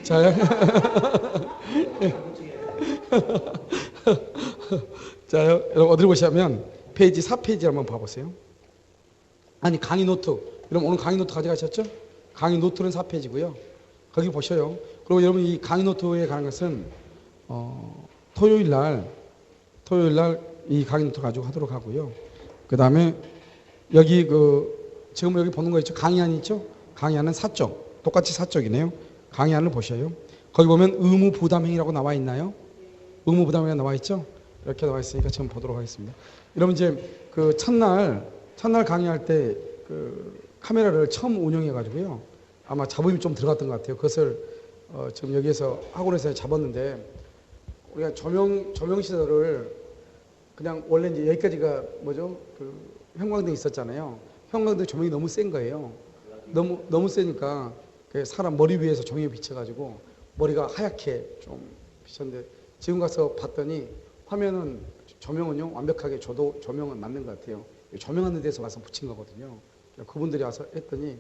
자, 자, 여러분 어디를 보시면 페이지 4페이지 한번 봐보세요. 아니, 강의 노트. 여러분 오늘 강의 노트 가져가셨죠? 강의 노트는 4페이지고요. 거기 보셔요. 그리고 여러분 이 강의 노트에 관한 것은 토요일 날 이 강의 노트 가지고 하도록 하고요. 그 다음에 여기 지금 여기 보는 거 있죠? 강의안 있죠? 강의안은 4쪽. 똑같이 4쪽이네요. 강의안을 보셔요. 거기 보면 의무 부담행위라고 나와 있나요? 의무 부담행위가 나와 있죠? 이렇게 나와 있으니까 지금 보도록 하겠습니다. 여러분 이제 그 첫날 강의할 때 카메라를 처음 운영해 가지고요. 아마 잡음이 좀 들어갔던 것 같아요. 그것을 지금 여기에서 학원에서 잡았는데 우리가 조명 시설을 그냥 원래 이제 여기까지가 뭐죠? 형광등이 있었잖아요. 형광등 조명이 너무 센 거예요. 너무 세니까 사람 머리 위에서 조명이 비쳐가지고 머리가 하얗게 좀 비쳤는데 지금 가서 봤더니 화면은 조명은요 완벽하게 조명은 맞는 것 같아요. 조명하는 데서 와서 붙인 거거든요. 그분들이 와서 했더니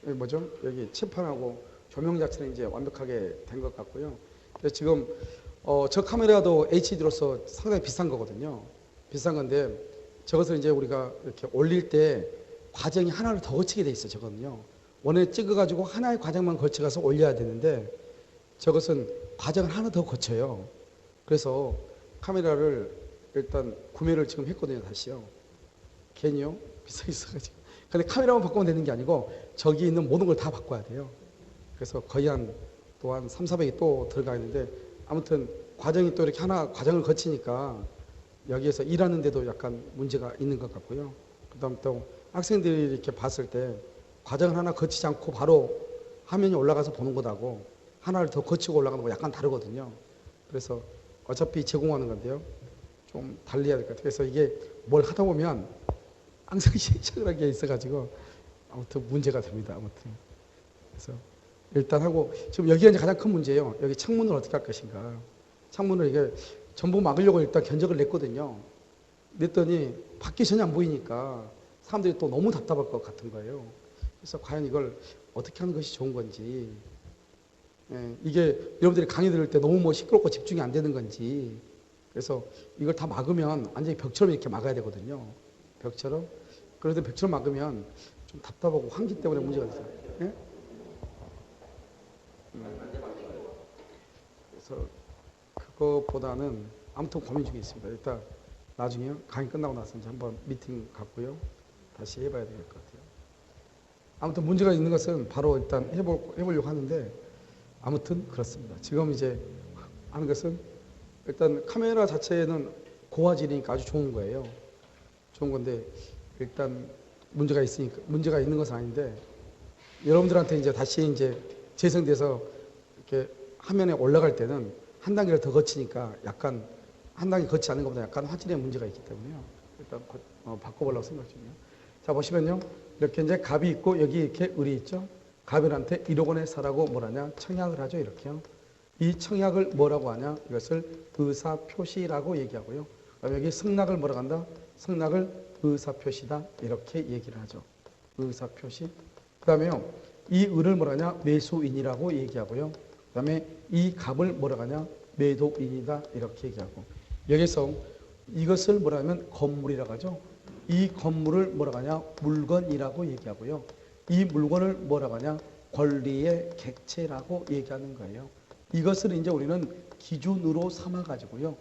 뭐죠? 여기 칠판하고 조명 자체는 이제 완벽하게 된 것 같고요. 그래서 지금 저 카메라도 HD로서 상당히 비싼 거거든요. 비싼 건데 저것을 이제 우리가 이렇게 올릴 때 과정이 하나를 더 거치게 돼 있어요. 저거는요. 원래 찍어가지고 하나의 과정만 거쳐가서 올려야 되는데 저것은 과정을 하나 더 거쳐요. 그래서 카메라를 일단 구매를 지금 했거든요. 다시요. 괜히요. 비싸게 있어가지고. 근데 카메라만 바꾸면 되는 게 아니고 저기 있는 모든 걸 다 바꿔야 돼요. 그래서 거의 또 한 3, 400이 또 들어가 있는데 아무튼 과정이 또 이렇게 하나 과정을 거치니까 여기에서 일하는데도 약간 문제가 있는 것 같고요. 그 다음 또 학생들이 이렇게 봤을 때 과정을 하나 거치지 않고 바로 화면이 올라가서 보는 것하고 하나를 더 거치고 올라가는 거 약간 다르거든요. 그래서 어차피 제공하는 건데요. 좀 달리해야 될 것 같아요. 그래서 이게 뭘 하다 보면 항상 시행착오한 게 있어가지고 아무튼 문제가 됩니다. 아무튼. 그래서 일단 하고 지금 여기가 이제 가장 큰 문제예요. 여기 창문을 어떻게 할 것인가. 창문을 이게 전부 막으려고 일단 견적을 냈거든요. 냈더니 밖이 전혀 안 보이니까 사람들이 또 너무 답답할 것 같은 거예요. 그래서 과연 이걸 어떻게 하는 것이 좋은 건지, 이게 여러분들이 강의 들을 때 너무 시끄럽고 집중이 안 되는 건지, 그래서 이걸 다 막으면 완전히 벽처럼 이렇게 막아야 되거든요. 벽처럼. 그런데 벽처럼 막으면 좀 답답하고 환기 때문에 문제가 있어요. 예? 그래서 그거보다는 아무튼 고민 중에 있습니다. 일단 나중에 강의 끝나고 나서 이제 한번 미팅 갖고요. 다시 해봐야 될 것 같아요. 아무튼 문제가 있는 것은 바로 일단 해보려고 하는데 아무튼 그렇습니다. 지금 이제 하는 것은 일단 카메라 자체는 고화질이니까 아주 좋은 거예요. 좋은 건데 일단 문제가 있는 것은 아닌데 여러분들한테 이제 다시 이제 재생돼서 이렇게 화면에 올라갈 때는 한 단계를 더 거치니까 약간 한 단계 거치지 않는 것보다 약간 화질에 문제가 있기 때문에요. 일단 바꿔보려고 생각 중이에요. 자, 보시면요. 이렇게 이제 갑이 있고 여기 이렇게 을이 있죠. 갑을한테 1억 원에 사라고 뭐라냐? 청약을 하죠. 이렇게요. 이 청약을 뭐라고 하냐? 이것을 의사표시라고 얘기하고요. 그다음에 여기 승낙을 뭐라고 한다? 승낙을 의사표시다. 이렇게 얘기를 하죠. 의사표시. 그 다음에요. 이 을을 뭐라 하냐? 매수인이라고 얘기하고요. 그 다음에 이 갑을 뭐라고 하냐? 매도인이다. 이렇게 얘기하고. 여기서 이것을 뭐라 하면 건물이라고 하죠. 이 건물을 뭐라고 하냐? 물건이라고 얘기하고요. 이 물건을 뭐라고 하냐? 권리의 객체라고 얘기하는 거예요. 이것을 이제 우리는 기준으로 삼아가지고요.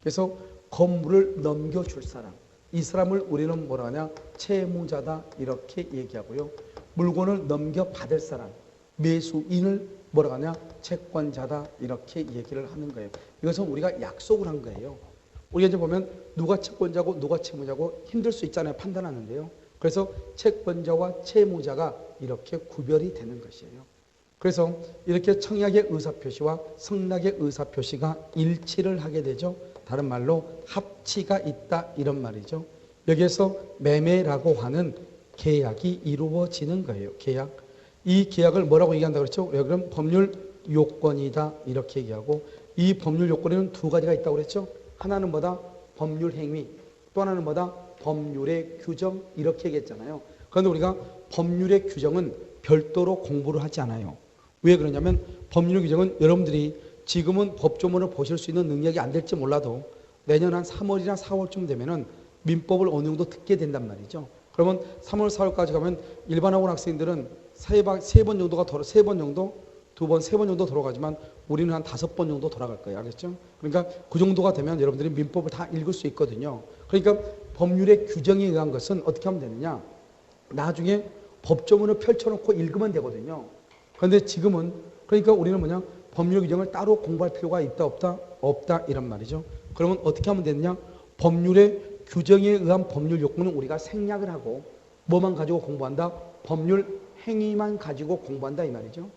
그래서 건물을 넘겨줄 사람. 이 사람을 우리는 뭐라 하냐? 채무자다. 이렇게 얘기하고요. 물건을 넘겨받을 사람. 매수인을 뭐라 하냐? 채권자다. 이렇게 얘기를 하는 거예요. 이것은 우리가 약속을 한 거예요. 우리가 이제 보면 누가 채권자고 누가 채무자고 힘들 수 있잖아요. 판단하는데요. 그래서 채권자와 채무자가 이렇게 구별이 되는 것이에요. 그래서 이렇게 청약의 의사표시와 승낙의 의사표시가 일치를 하게 되죠. 다른 말로 합치가 있다 이런 말이죠. 여기에서 매매라고 하는 계약이 이루어지는 거예요. 계약. 이 계약을 뭐라고 얘기한다고 그랬죠? 그럼 법률 요건이다 이렇게 얘기하고 이 법률 요건에는 두 가지가 있다고 그랬죠? 하나는 뭐다? 법률 행위. 또 하나는 뭐다? 법률의 규정 이렇게 얘기했잖아요. 그런데 우리가 법률의 규정은 별도로 공부를 하지 않아요. 왜 그러냐면 법률 규정은 여러분들이 지금은 법조문을 보실 수 있는 능력이 안 될지 몰라도 내년 한 3월이나 4월쯤 되면은 민법을 어느 정도 듣게 된단 말이죠. 그러면 3월, 4월까지 가면 일반 학원 학생들은 세 번 정도가 세 번 정도, 두 번, 세 번 정도 돌아가지만 우리는 한 5번 정도 돌아갈 거예요. 알겠죠? 그러니까 그 정도가 되면 여러분들이 민법을 다 읽을 수 있거든요. 그러니까 법률의 규정에 의한 것은 어떻게 하면 되느냐? 나중에 법조문을 펼쳐놓고 읽으면 되거든요. 그런데 지금은 그러니까 우리는 뭐냐? 법률 규정을 따로 공부할 필요가 있다 없다? 없다 이런 말이죠. 그러면 어떻게 하면 되느냐? 법률의 규정에 의한 법률 요건은 우리가 생략을 하고 뭐만 가지고 공부한다? 법률 행위만 가지고 공부한다 이 말이죠.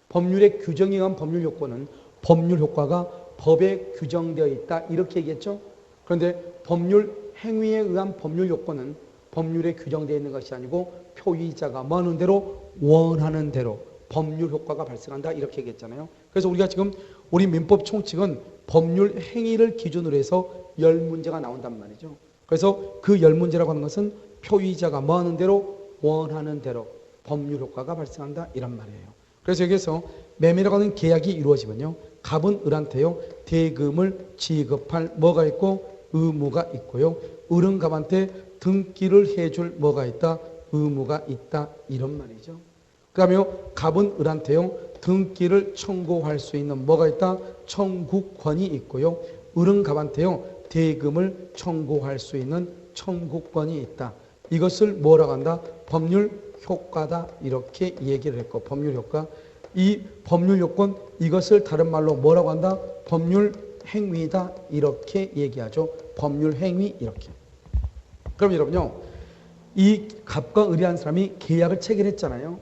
법률의 규정에 의한 법률 요건은 법률 효과가 법에 규정되어 있다 이렇게 얘기했죠. 그런데 법률 행위에 의한 법률 요건은 법률에 규정되어 있는 것이 아니고 표의자가 뭐 하는 대로 원하는 대로 법률 효과가 발생한다 이렇게 얘기했잖아요. 그래서 우리가 지금 우리 민법 총칙은 법률 행위를 기준으로 해서 10문제가 나온단 말이죠. 그래서 그 10문제라고 하는 것은 표의자가 뭐 하는 대로 원하는 대로 법률 효과가 발생한다 이란 말이에요. 그래서 여기서 매매라고 하는 계약이 이루어지면요. 갑은 을한테요. 대금을 지급할 뭐가 있고 의무가 있고요. 을은 갑한테 등기를 해줄 뭐가 있다? 의무가 있다 이런 말이죠. 그 다음에 갑은 을한테요. 등기를 청구할 수 있는 뭐가 있다? 청구권이 있고요. 을은 갑한테요. 대금을 청구할 수 있는 청구권이 있다. 이것을 뭐라고 한다? 법률 효과다 이렇게 얘기를 했고 법률 효과. 이 법률 요건 이것을 다른 말로 뭐라고 한다? 법률 행위다 이렇게 얘기하죠. 법률 행위 이렇게. 그럼 여러분요. 이 갑과 을이 한 사람이 계약을 체결했잖아요.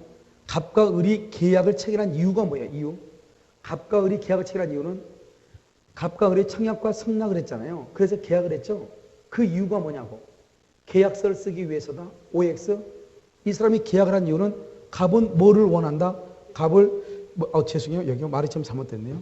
갑과 을이 계약을 체결한 이유가 뭐예요? 이유? 갑과 을이 계약을 체결한 이유는 갑과 을이 청약과 승낙을 했잖아요. 그래서 계약을 했죠. 그 이유가 뭐냐고. 계약서를 쓰기 위해서다. OX. 이 사람이 계약을 한 이유는 갑은 뭐를 원한다? 갑을 죄송해요. 여기 말이 좀 잘못됐네요.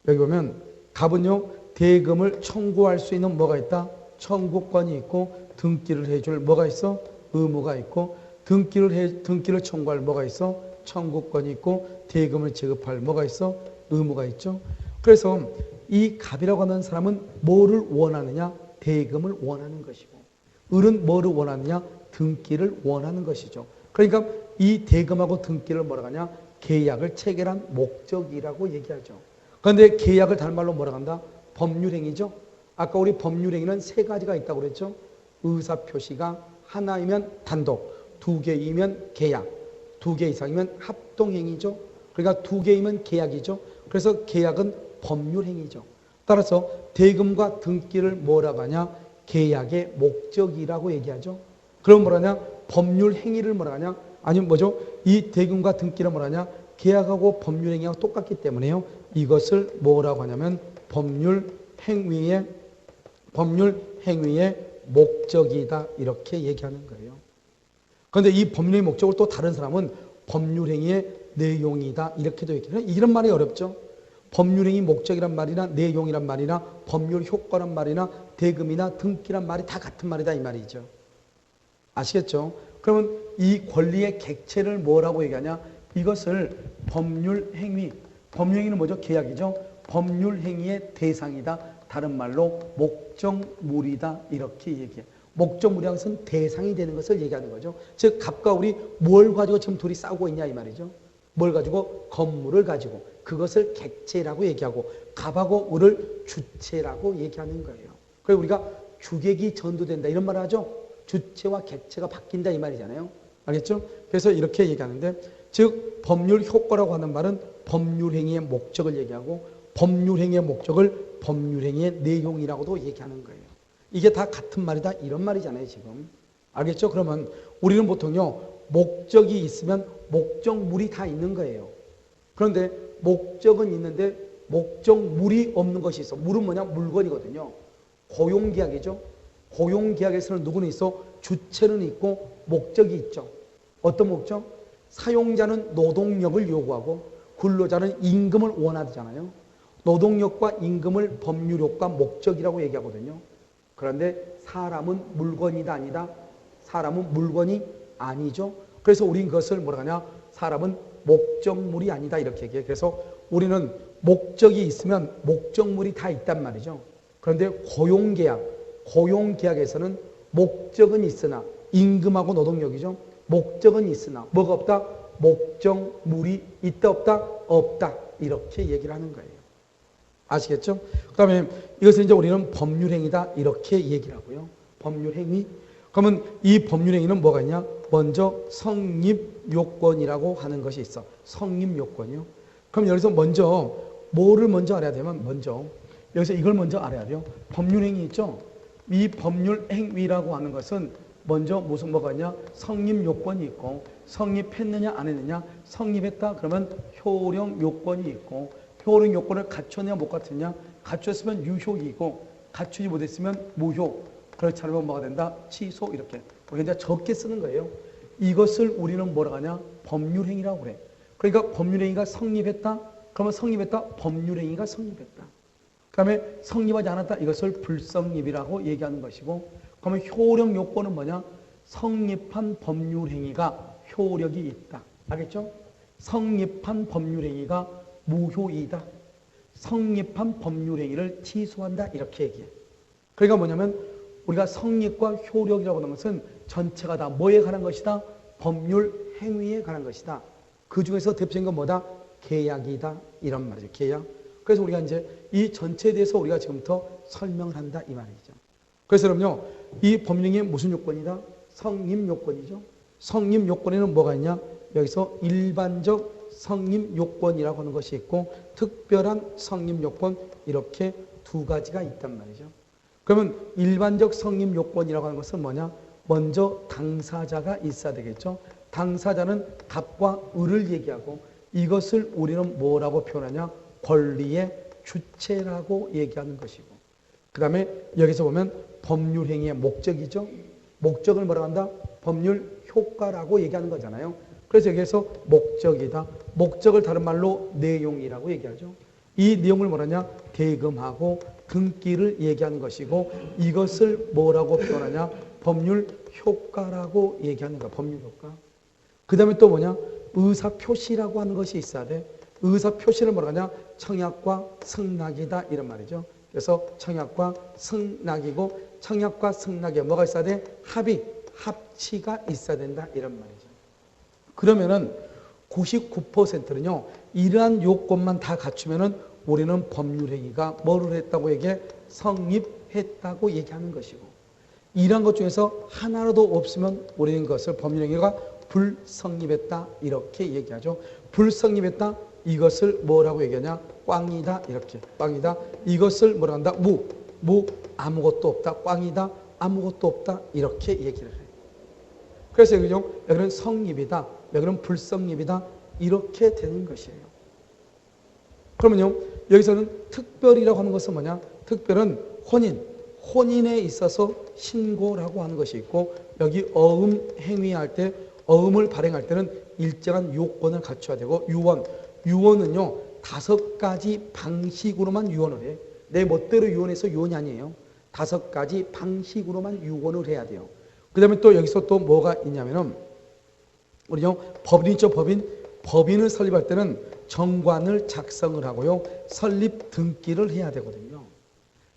여기 보면 갑은요. 대금을 청구할 수 있는 뭐가 있다? 청구권이 있고 등기를 해줄 뭐가 있어? 의무가 있고 등기를 청구할 뭐가 있어? 청구권이 있고 대금을 지급할 뭐가 있어? 의무가 있죠. 그래서 이 갑이라고 하는 사람은 뭐를 원하느냐? 대금을 원하는 것이고 을은 뭐를 원하느냐? 등기를 원하는 것이죠. 그러니까 이 대금하고 등기를 뭐라고 하냐? 계약을 체결한 목적이라고 얘기하죠. 그런데 계약을 다른 말로 뭐라고 한다? 법률행위죠. 아까 우리 법률행위는 세 가지가 있다고 그랬죠. 의사표시가 하나이면 단독, 두 개이면 계약, 두 개 이상이면 합동행위죠. 그러니까 두 개이면 계약이죠. 그래서 계약은 법률행위죠. 따라서 대금과 등기를 뭐라고 하냐? 계약의 목적이라고 얘기하죠. 그럼 뭐라냐? 법률행위를 뭐라고 하냐? 아니면 뭐죠? 이 대금과 등기를 뭐라냐? 계약하고 법률행위하고 똑같기 때문에요. 이것을 뭐라고 하냐면 법률행위의 목적이다 이렇게 얘기하는 거예요. 그런데 이 법률의 목적을 또 다른 사람은 법률행위의 내용이다 이렇게도 얘기해요. 이런 말이 어렵죠. 법률행위 목적이란 말이나 내용이란 말이나 법률 효과란 말이나 대금이나 등기란 말이 다 같은 말이다 이 말이죠. 아시겠죠? 그러면 이 권리의 객체를 뭐라고 얘기하냐? 이것을 법률행위, 법률행위는 뭐죠? 계약이죠. 법률행위의 대상이다. 다른 말로 목적물이다 이렇게 얘기해. 목적물이라는 것은 대상이 되는 것을 얘기하는 거죠. 즉 갑과 을이 뭘 가지고 지금 둘이 싸우고 있냐 이 말이죠. 뭘 가지고? 건물을 가지고. 그것을 객체라고 얘기하고 갑하고 을을 주체라고 얘기하는 거예요. 그래서 우리가 주객이 전도된다 이런 말을 하죠. 주체와 객체가 바뀐다 이 말이잖아요. 알겠죠? 그래서 이렇게 얘기하는데 즉 법률 효과라고 하는 말은 법률행위의 목적을 얘기하고 법률행위의 목적을 법률행위의 내용이라고도 얘기하는 거예요. 이게 다 같은 말이다 이런 말이잖아요 지금. 알겠죠? 그러면 우리는 보통요 목적이 있으면 목적물이 다 있는 거예요. 그런데 목적은 있는데 목적물이 없는 것이 있어. 물은 뭐냐? 물건이거든요. 고용계약이죠. 고용계약에서는 누구는 있어? 주체는 있고 목적이 있죠. 어떤 목적? 사용자는 노동력을 요구하고 근로자는 임금을 원하잖아요. 노동력과 임금을 법률효과 목적이라고 얘기하거든요. 그런데 사람은 물건이다 아니다? 사람은 물건이 아니죠. 그래서 우린 그것을 뭐라 하냐? 사람은 목적물이 아니다 이렇게 얘기해요. 그래서 우리는 목적이 있으면 목적물이 다 있단 말이죠. 그런데 고용계약에서는 목적은 있으나 임금하고 노동력이죠. 목적은 있으나 뭐가 없다? 목적물이 있다 없다? 없다. 이렇게 얘기를 하는 거예요. 아시겠죠? 그 다음에 이것을 이제 우리는 법률행위다 이렇게 얘기를 하고요. 법률행위. 그러면 이 법률행위는 뭐가 있냐? 먼저 성립요건이라고 하는 것이 있어. 성립요건이요. 그럼 여기서 뭐를 먼저 알아야 되면 여기서 이걸 먼저 알아야 돼요. 법률행위 있죠? 이 법률행위라고 하는 것은 먼저 뭐가 있냐? 성립요건이 있고 성립했느냐 안 했느냐? 성립했다 그러면 효력요건이 있고 효력요건을 갖췄냐 못 갖췄냐? 갖췄으면 유효이고 갖추지 못했으면 무효. 그렇지 않으면 뭐가 된다? 취소 이렇게. 우리가 이제 적게 쓰는 거예요. 이것을 우리는 뭐라고 하냐? 법률행위라고 그래. 그러니까 법률행위가 성립했다? 그러면 성립했다? 법률행위가 성립했다. 그 다음에 성립하지 않았다? 이것을 불성립이라고 얘기하는 것이고 그러면 효력요건은 뭐냐? 성립한 법률행위가 효력이 있다. 알겠죠? 성립한 법률행위가 무효이다. 성립한 법률행위를 취소한다. 이렇게 얘기해. 그러니까 뭐냐면 우리가 성립과 효력이라고 하는 것은 전체가 다 뭐에 관한 것이다? 법률행위에 관한 것이다. 그 중에서 대표적인 건 뭐다? 계약이다. 이런 말이죠. 계약. 그래서 우리가 이제 이 전체에 대해서 우리가 지금부터 설명을 한다. 이 말이죠. 그래서 그럼요. 이 법률행위의 무슨 요건이다? 성립요건이죠. 성립요건에는 뭐가 있냐? 여기서 일반적 성립요건이라고 하는 것이 있고 특별한 성립요건 이렇게 두 가지가 있단 말이죠. 그러면 일반적 성립요건이라고 하는 것은 뭐냐? 먼저 당사자가 있어야 되겠죠. 당사자는 갑과 을을 얘기하고 이것을 우리는 뭐라고 표현하냐? 권리의 주체라고 얘기하는 것이고 그 다음에 여기서 보면 법률행위의 목적이죠. 목적을 뭐라고 한다? 법률 효과라고 얘기하는 거잖아요. 그래서 여기에서 목적이다. 목적을 다른 말로 내용이라고 얘기하죠. 이 내용을 뭐라냐? 대금하고 등기를 얘기하는 것이고 이것을 뭐라고 표현하냐? 법률 효과라고 얘기하는 거야. 법률 효과. 그 다음에 또 뭐냐? 의사표시라고 하는 것이 있어야 돼. 의사표시를 뭐라고 하냐? 청약과 승낙이다 이런 말이죠. 그래서 청약과 승낙이고 청약과 승낙에 뭐가 있어야 돼? 합치가 있어야 된다 이런 말이죠. 그러면은 99%는요. 이러한 요건만 다 갖추면은 우리는 법률행위가 뭐를 했다고 얘기해? 성립했다고 얘기하는 것이고 이러한 것 중에서 하나라도 없으면 우리는 그것을 법률행위가 불성립했다 이렇게 얘기하죠. 불성립했다 이것을 뭐라고 얘기하냐? 꽝이다 이렇게. 꽝이다. 이것을 뭐라 한다? 아무것도 없다. 꽝이다. 아무것도 없다. 이렇게 얘기를 해요. 그래서 여기는 성립이다. 여기는 불성립이다. 이렇게 되는 것이에요. 그러면요. 여기서는 특별이라고 하는 것은 뭐냐? 특별은 혼인에 있어서 신고라고 하는 것이 있고 여기 어음 행위할 때 어음을 발행할 때는 일정한 요건을 갖춰야 되고 유언은요 5가지 방식으로만 유언을 해. 내 멋대로 유언해서 유언이 아니에요. 5가지 방식으로만 유언을 해야 돼요. 그 다음에 또 여기서 또 뭐가 있냐면은 우리요 법인 있죠. 법인을 설립할 때는 정관을 작성을 하고요 설립 등기를 해야 되거든요.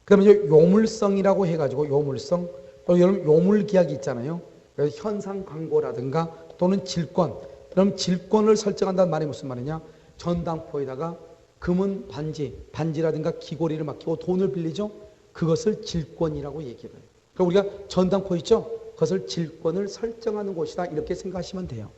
그 다음에 요물성이라고 해가지고 요물성 또 여러분 요물계약이 있잖아요. 그래서 현상 광고라든가 또는 질권. 그럼 질권을 설정한다는 말이 무슨 말이냐? 전당포에다가 금은 반지라든가 귀고리를 맡기고 돈을 빌리죠. 그것을 질권이라고 얘기를 해요. 그러니까 우리가 전당포 있죠. 그것을 질권을 설정하는 곳이다 이렇게 생각하시면 돼요.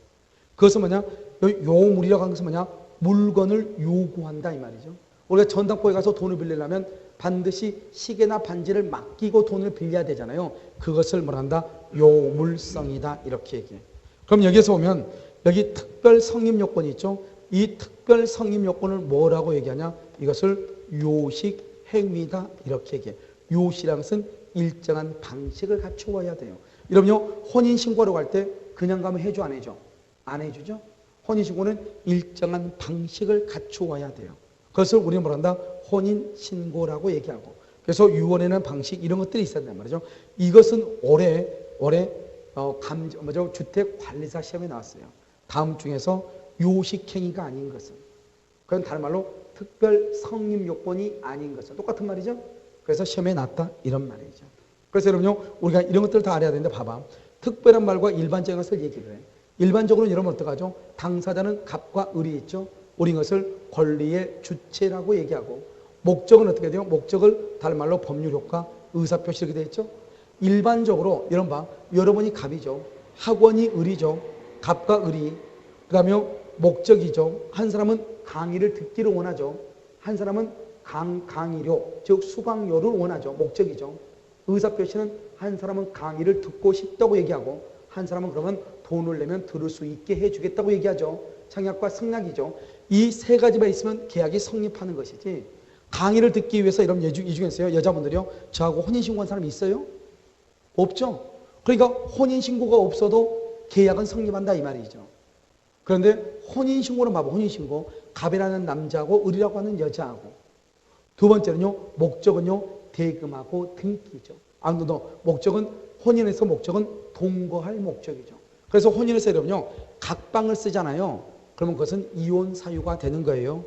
그것은 뭐냐? 요물이라고 하는 것은 뭐냐? 물건을 요구한다 이 말이죠. 우리가 전당포에 가서 돈을 빌리려면 반드시 시계나 반지를 맡기고 돈을 빌려야 되잖아요. 그것을 뭐란다? 요물성이다 이렇게 얘기해. 그럼 여기에서 보면 여기 특별 성립 요건이 있죠. 이 특별 성립 요건을 뭐라고 얘기하냐? 이것을 요식 행위다 이렇게 얘기해. 요시라는 것은 일정한 방식을 갖추어야 돼요. 여러분요 혼인신고하러 갈 때 그냥 가면 해줘 안 해줘? 안 해주죠. 혼인신고는 일정한 방식을 갖추어야 돼요. 그것을 우리는 뭐란다? 혼인신고라고 얘기하고 그래서 유언에는 방식 이런 것들이 있어야 된단 말이죠. 이것은 올해 주택관리사 시험에 나왔어요. 다음 중에서 요식행위가 아닌 것은. 그건 다른 말로 특별 성립 요건이 아닌 것은. 똑같은 말이죠. 그래서 시험에 났다 이런 말이죠. 그래서 여러분요, 우리가 이런 것들을 다 알아야 되는데 봐봐. 특별한 말과 일반적인 것을 얘기를 해. 일반적으로 이러면 어떡하죠? 당사자는 갑과 을이 있죠. 우리 것을 권리의 주체라고 얘기하고, 목적은 어떻게 돼요? 목적을 다른 말로 법률 효과, 의사표시 이렇게 되어 있죠. 일반적으로 여러분 봐, 여러분이 갑이죠. 학원이 을이죠. 갑과 을이. 그 다음에 목적이죠. 한 사람은 강의를 듣기를 원하죠. 한 사람은 강의료, 즉 수강료를 원하죠. 목적이죠. 의사표시는 한 사람은 강의를 듣고 싶다고 얘기하고, 한 사람은 그러면 돈을 내면 들을 수 있게 해주겠다고 얘기하죠. 청약과 승낙이죠. 이 세 가지만 있으면 계약이 성립하는 것이지, 강의를 듣기 위해서 이런 이 중에서요, 여자분들이요, 저하고 혼인신고한 사람이 있어요? 없죠. 그러니까 혼인신고가 없어도 계약은 성립한다 이 말이죠. 그런데 혼인신고는 봐봐. 혼인신고, 갑이라는 남자하고 을이라고 하는 여자하고, 두 번째는요, 목적은요, 대금하고 등기죠. 아무도 목적은, 혼인에서 목적은 동거할 목적이죠. 그래서 혼인에서 여러분요, 각방을 쓰잖아요. 그러면 그것은 이혼 사유가 되는 거예요.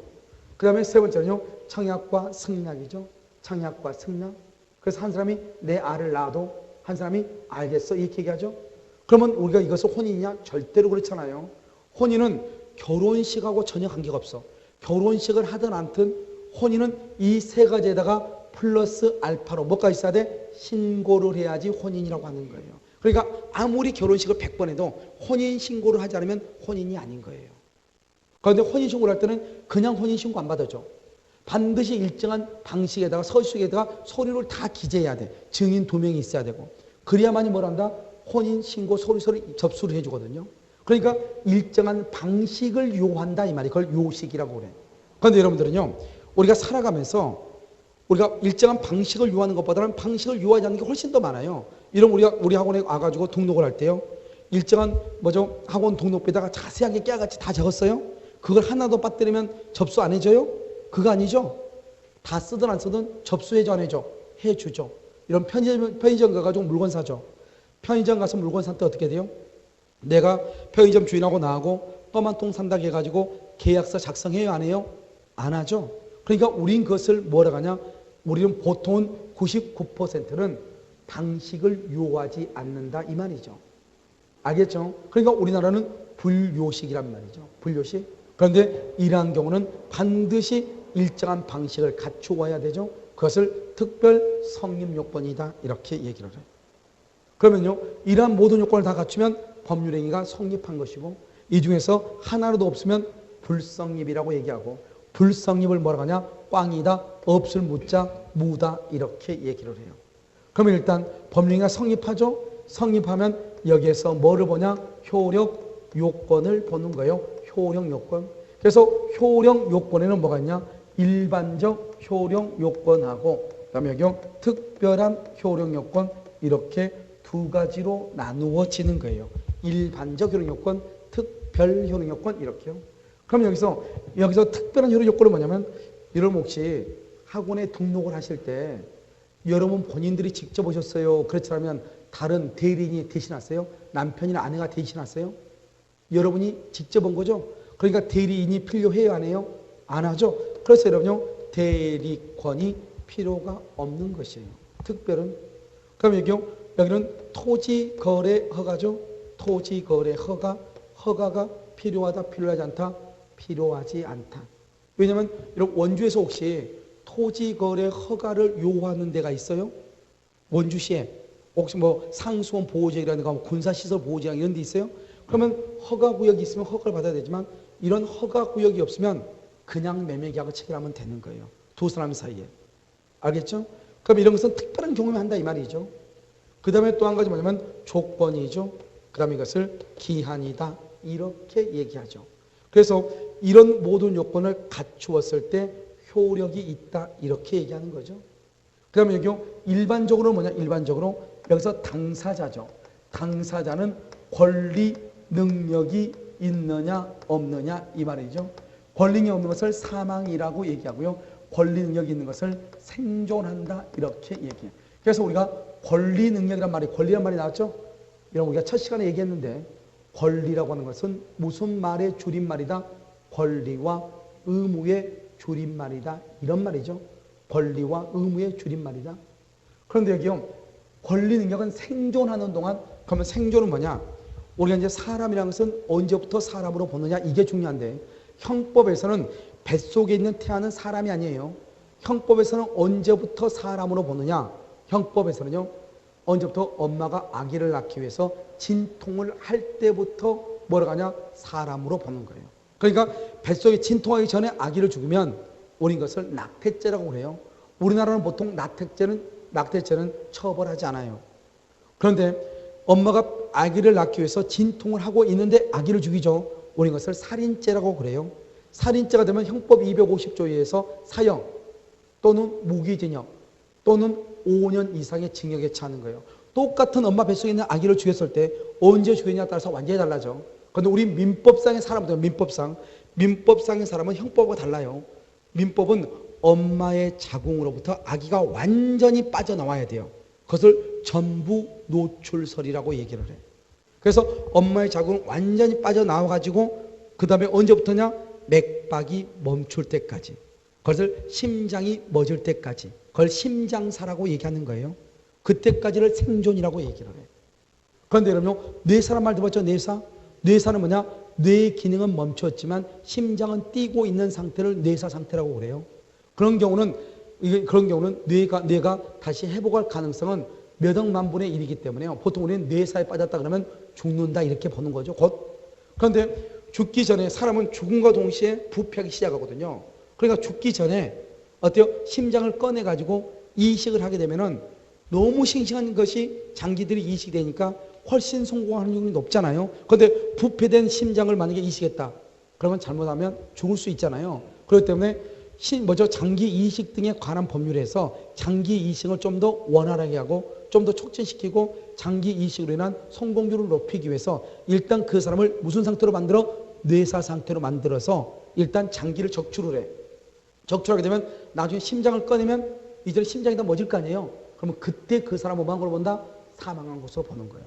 그 다음에 세 번째는요, 청약과 승낙이죠. 청약과 승낙. 그래서 한 사람이 내 아를 낳아도 한 사람이 알겠어 이렇게 얘기하죠. 그러면 우리가 이것을 혼인이냐? 절대로 그렇잖아요. 혼인은 결혼식하고 전혀 관계가 없어. 결혼식을 하든 않든 혼인은 이 세 가지에다가 플러스 알파로 뭐가 있어야 돼? 신고를 해야지 혼인이라고 하는 거예요. 그러니까 아무리 결혼식을 100번 해도 혼인 신고를 하지 않으면 혼인이 아닌 거예요. 그런데 혼인 신고를 할 때는 그냥 혼인 신고 안 받아줘. 반드시 일정한 방식에다가 서식에다가 서류를 다 기재해야 돼. 증인 2명이 있어야 되고. 그래야만이 뭘 한다? 혼인 신고 서류서를 접수를 해주거든요. 그러니까 일정한 방식을 요한다 이 말이. 그걸 요식이라고 그래. 그런데 여러분들은요, 우리가 살아가면서 우리가 일정한 방식을 요하는 것보다는 방식을 요하지 않는 게 훨씬 더 많아요. 이런 우리 학원에 와가지고 등록을 할 때요, 일정한 학원 등록비에다가 자세하게 깨알같이 다 적었어요. 그걸 하나도 빠뜨리면 접수 안 해줘요? 그거 아니죠? 다 쓰든 안 쓰든 접수해줘 안 해줘? 해주죠. 이런 편의점 가가지고 물건 사죠. 편의점 가서 물건 살 때 어떻게 돼요? 내가 편의점 주인하고 나하고 껌 한 통 산다고 해가지고 계약서 작성해요 안 해요? 안 하죠. 그러니까 우린 그것을 뭐라고 하냐? 우리는 보통은 99%는 방식을 요하지 않는다 이 말이죠. 알겠죠? 그러니까 우리나라는 불요식이란 말이죠. 불요식. 그런데 이러한 경우는 반드시 일정한 방식을 갖추어야 되죠. 그것을 특별 성립 요건이다 이렇게 얘기를 해요. 그러면요, 이러한 모든 요건을 다 갖추면 법률행위가 성립한 것이고, 이 중에서 하나라도 없으면 불성립이라고 얘기하고, 불성립을 뭐라고 하냐? 꽝이다, 없을 무자, 무다 이렇게 얘기를 해요. 그러면 일단 법률행위가 성립하죠. 성립하면 여기에서 뭐를 보냐? 효력 요건을 보는 거예요. 효력 요건. 그래서 효력 요건에는 뭐가 있냐? 일반적 효력 요건하고 그다음에 여기 특별한 효력 요건, 이렇게 두 가지로 나누어지는 거예요. 일반적 효력 요건, 특별 효력 요건 이렇게요. 그럼 여기서 특별한 효력 요건은 뭐냐면, 여러분 혹시 학원에 등록을 하실 때 여러분 본인들이 직접 오셨어요? 그렇지 않으면 다른 대리인이 대신하세요? 남편이나 아내가 대신하세요? 여러분이 직접 온 거죠? 그러니까 대리인이 필요해요 안 해요? 안 하죠? 그래서 여러분요, 대리권이 필요가 없는 것이에요. 특별은. 그럼 여기는 토지거래 허가죠? 토지거래 허가가 필요하다, 필요하지 않다? 필요하지 않다. 왜냐하면 여러분 원주에서 혹시 토지거래 허가를 요구하는 데가 있어요? 원주시에 혹시 뭐 상수원 보호지역이라든가 군사시설 보호지역 이런 데 있어요? 그러면 허가구역이 있으면 허가를 받아야 되지만, 이런 허가구역이 없으면 그냥 매매계약을 체결하면 되는 거예요. 두 사람 사이에. 알겠죠? 그럼 이런 것은 특별한 경우에 한다 이 말이죠. 그 다음에 또 한 가지 뭐냐면 조건이죠. 그 다음에 이것을 기한이다 이렇게 얘기하죠. 그래서 이런 모든 요건을 갖추었을 때 효력이 있다 이렇게 얘기하는 거죠. 그 다음에 여기 일반적으로 뭐냐? 일반적으로 여기서 당사자죠. 당사자는 권리 능력이 있느냐 없느냐 이 말이죠. 권리가 없는 것을 사망이라고 얘기하고요, 권리 능력이 있는 것을 생존한다 이렇게 얘기해요. 그래서 우리가 권리 능력이란 말이, 권리란 말이 나왔죠. 이런 우리가 첫 시간에 얘기했는데, 권리라고 하는 것은 무슨 말의 줄임말이다? 권리와 의무의 줄임말이다. 이런 말이죠. 권리와 의무의 줄임말이다. 그런데 여기요, 권리 능력은 생존하는 동안, 그러면 생존은 뭐냐? 우리가 이제 사람이라는 것은 언제부터 사람으로 보느냐, 이게 중요한데, 형법에서는 뱃속에 있는 태아는 사람이 아니에요. 형법에서는 언제부터 사람으로 보느냐? 형법에서는요, 언제부터 엄마가 아기를 낳기 위해서 진통을 할 때부터 뭐라고 하냐? 사람으로 보는 거예요. 그러니까 뱃속에 진통하기 전에 아기를 죽이면 우린 것을 낙태죄라고 그래요. 우리나라는 보통 낙태죄는 처벌하지 않아요. 그런데 엄마가 아기를 낳기 위해서 진통을 하고 있는데 아기를 죽이죠. 우린 것을 살인죄라고 그래요. 살인죄가 되면 형법 250조에 의해서 사형 또는 무기징역 또는 5년 이상의 징역에 처하는 거예요. 똑같은 엄마 뱃속에 있는 아기를 죽였을 때 언제 죽였냐에 따라서 완전히 달라져. 그런데 우리 민법상의 사람들, 민법상의 사람은 형법과 달라요. 민법은 엄마의 자궁으로부터 아기가 완전히 빠져나와야 돼요. 그것을 전부 노출설이라고 얘기를 해. 그래서 엄마의 자궁은 완전히 빠져나와가지고 그 다음에 언제부터냐? 맥박이 멈출 때까지. 그것을 심장이 멎을 때까지. 그걸 심장사라고 얘기하는 거예요. 그때까지를 생존이라고 얘기를 해. 그런데 여러분요, 뇌사란 말 들어봤죠? 뇌사? 뇌사는 뭐냐? 뇌의 기능은 멈췄지만 심장은 뛰고 있는 상태를 뇌사 상태라고 그래요. 그런 경우는 뇌가 다시 회복할 가능성은 몇 억만 분의 1이기 때문에요. 보통 우리는 뇌사에 빠졌다 그러면 죽는다 이렇게 보는 거죠. 곧. 그런데 죽기 전에 사람은 죽음과 동시에 부패하기 시작하거든요. 그러니까 죽기 전에 어때요? 심장을 꺼내가지고 이식을 하게 되면은 너무 싱싱한 것이 장기들이 이식이 되니까 훨씬 성공하는 확률이 높잖아요. 그런데 부패된 심장을 만약에 이식했다. 그러면 잘못하면 죽을 수 있잖아요. 그렇기 때문에 장기 이식 등에 관한 법률에서 장기 이식을 좀 더 원활하게 하고 좀 더 촉진시키고 장기 이식으로 인한 성공률을 높이기 위해서 일단 그 사람을 무슨 상태로 만들어? 뇌사 상태로 만들어서 일단 장기를 적출을 해. 적출하게 되면 나중에 심장을 꺼내면 이제 심장이 다 멎을 거 아니에요. 그러면 그때 그 사람 뭐한 걸 본다? 사망한 것으로 보는 거예요.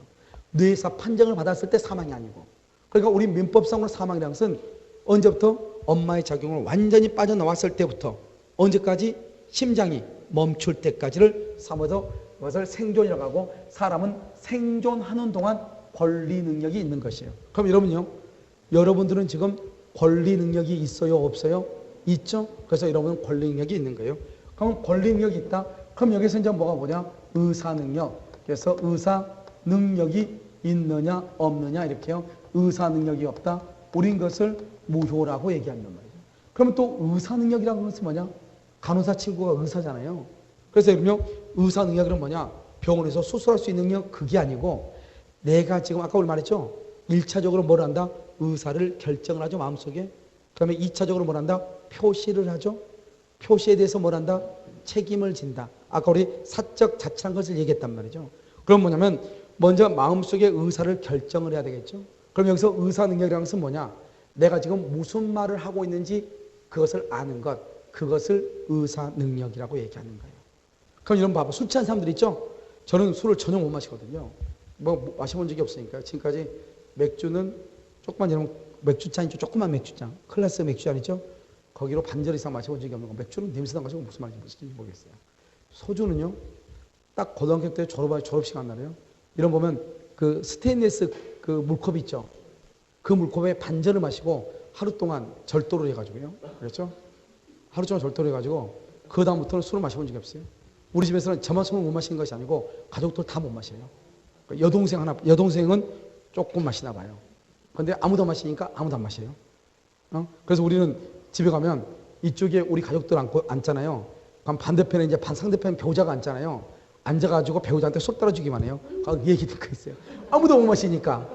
뇌사 판정을 받았을 때 사망이 아니고. 그러니까 우리 민법상으로 사망이라는 것은 언제부터? 엄마의 작용을 완전히 빠져나왔을 때부터 언제까지? 심장이 멈출 때까지를 삼아서 그것을 생존이라고 하고, 사람은 생존하는 동안 권리 능력이 있는 것이에요. 그럼 여러분요, 여러분들은 지금 권리 능력이 있어요? 없어요? 있죠? 그래서 여러분은 권리 능력이 있는 거예요. 그럼 권리 능력이 있다? 그럼 여기서 이제 뭐가 뭐냐? 의사 능력. 그래서 의사 능력이 있느냐 없느냐 이렇게요. 의사 능력이 없다. 우린 그것을 무효라고 얘기한단 말이죠. 그러면 또 의사 능력이라는 것은 뭐냐? 간호사 친구가 의사잖아요. 그래서 여러분요, 의사 능력은 뭐냐? 병원에서 수술할 수 있는 능력, 그게 아니고 내가 지금 아까 우리 말했죠? 1차적으로 뭘 한다? 의사를 결정을 하죠, 마음속에. 그다음에 2차적으로 뭘 한다? 표시를 하죠. 표시에 대해서 뭘 한다? 책임을 진다. 아까 우리 사적 자치한 것을 얘기했단 말이죠. 그럼 뭐냐면 먼저 마음속에 의사를 결정을 해야 되겠죠. 그럼 여기서 의사 능력이라는 것은 뭐냐? 내가 지금 무슨 말을 하고 있는지 그것을 아는 것, 그것을 의사 능력이라고 얘기하는 거예요. 그럼 이런 봐봐. 술 취한 사람들 있죠? 저는 술을 전혀 못 마시거든요. 뭐 마셔본 적이 없으니까. 지금까지 맥주는 조그만 이런 맥주잔 있죠? 조그만 맥주잔. 클래스 맥주잔 있죠? 거기로 반절 이상 마셔본 적이 없는 거. 맥주는 냄새나 가지고 무슨 말인지 모르겠어요. 소주는요, 딱 고등학교 때 졸업시간 날에요. 이런 보면 그 스테인리스 그 물컵 있죠? 그 물컵에 반절을 마시고 하루 동안 절도를 해가지고요. 그렇죠? 하루 종일 절도를 해가지고 그 다음부터는 술을 마셔본 적이 없어요. 우리 집에서는 저만 술을 못 마시는 것이 아니고 가족들 다 못 마셔요. 여동생은 조금 마시나 봐요. 근데 아무도 안 마시니까 아무도 안 마셔요. 그래서 우리는 집에 가면 이쪽에 우리 가족들 앉잖아요. 그럼 반대편에 이제 상대편 배우자가 앉잖아요. 앉아가지고 배우자한테 술 따라주기만 해요. 얘기 듣고 있어요. 아무도 못 마시니까.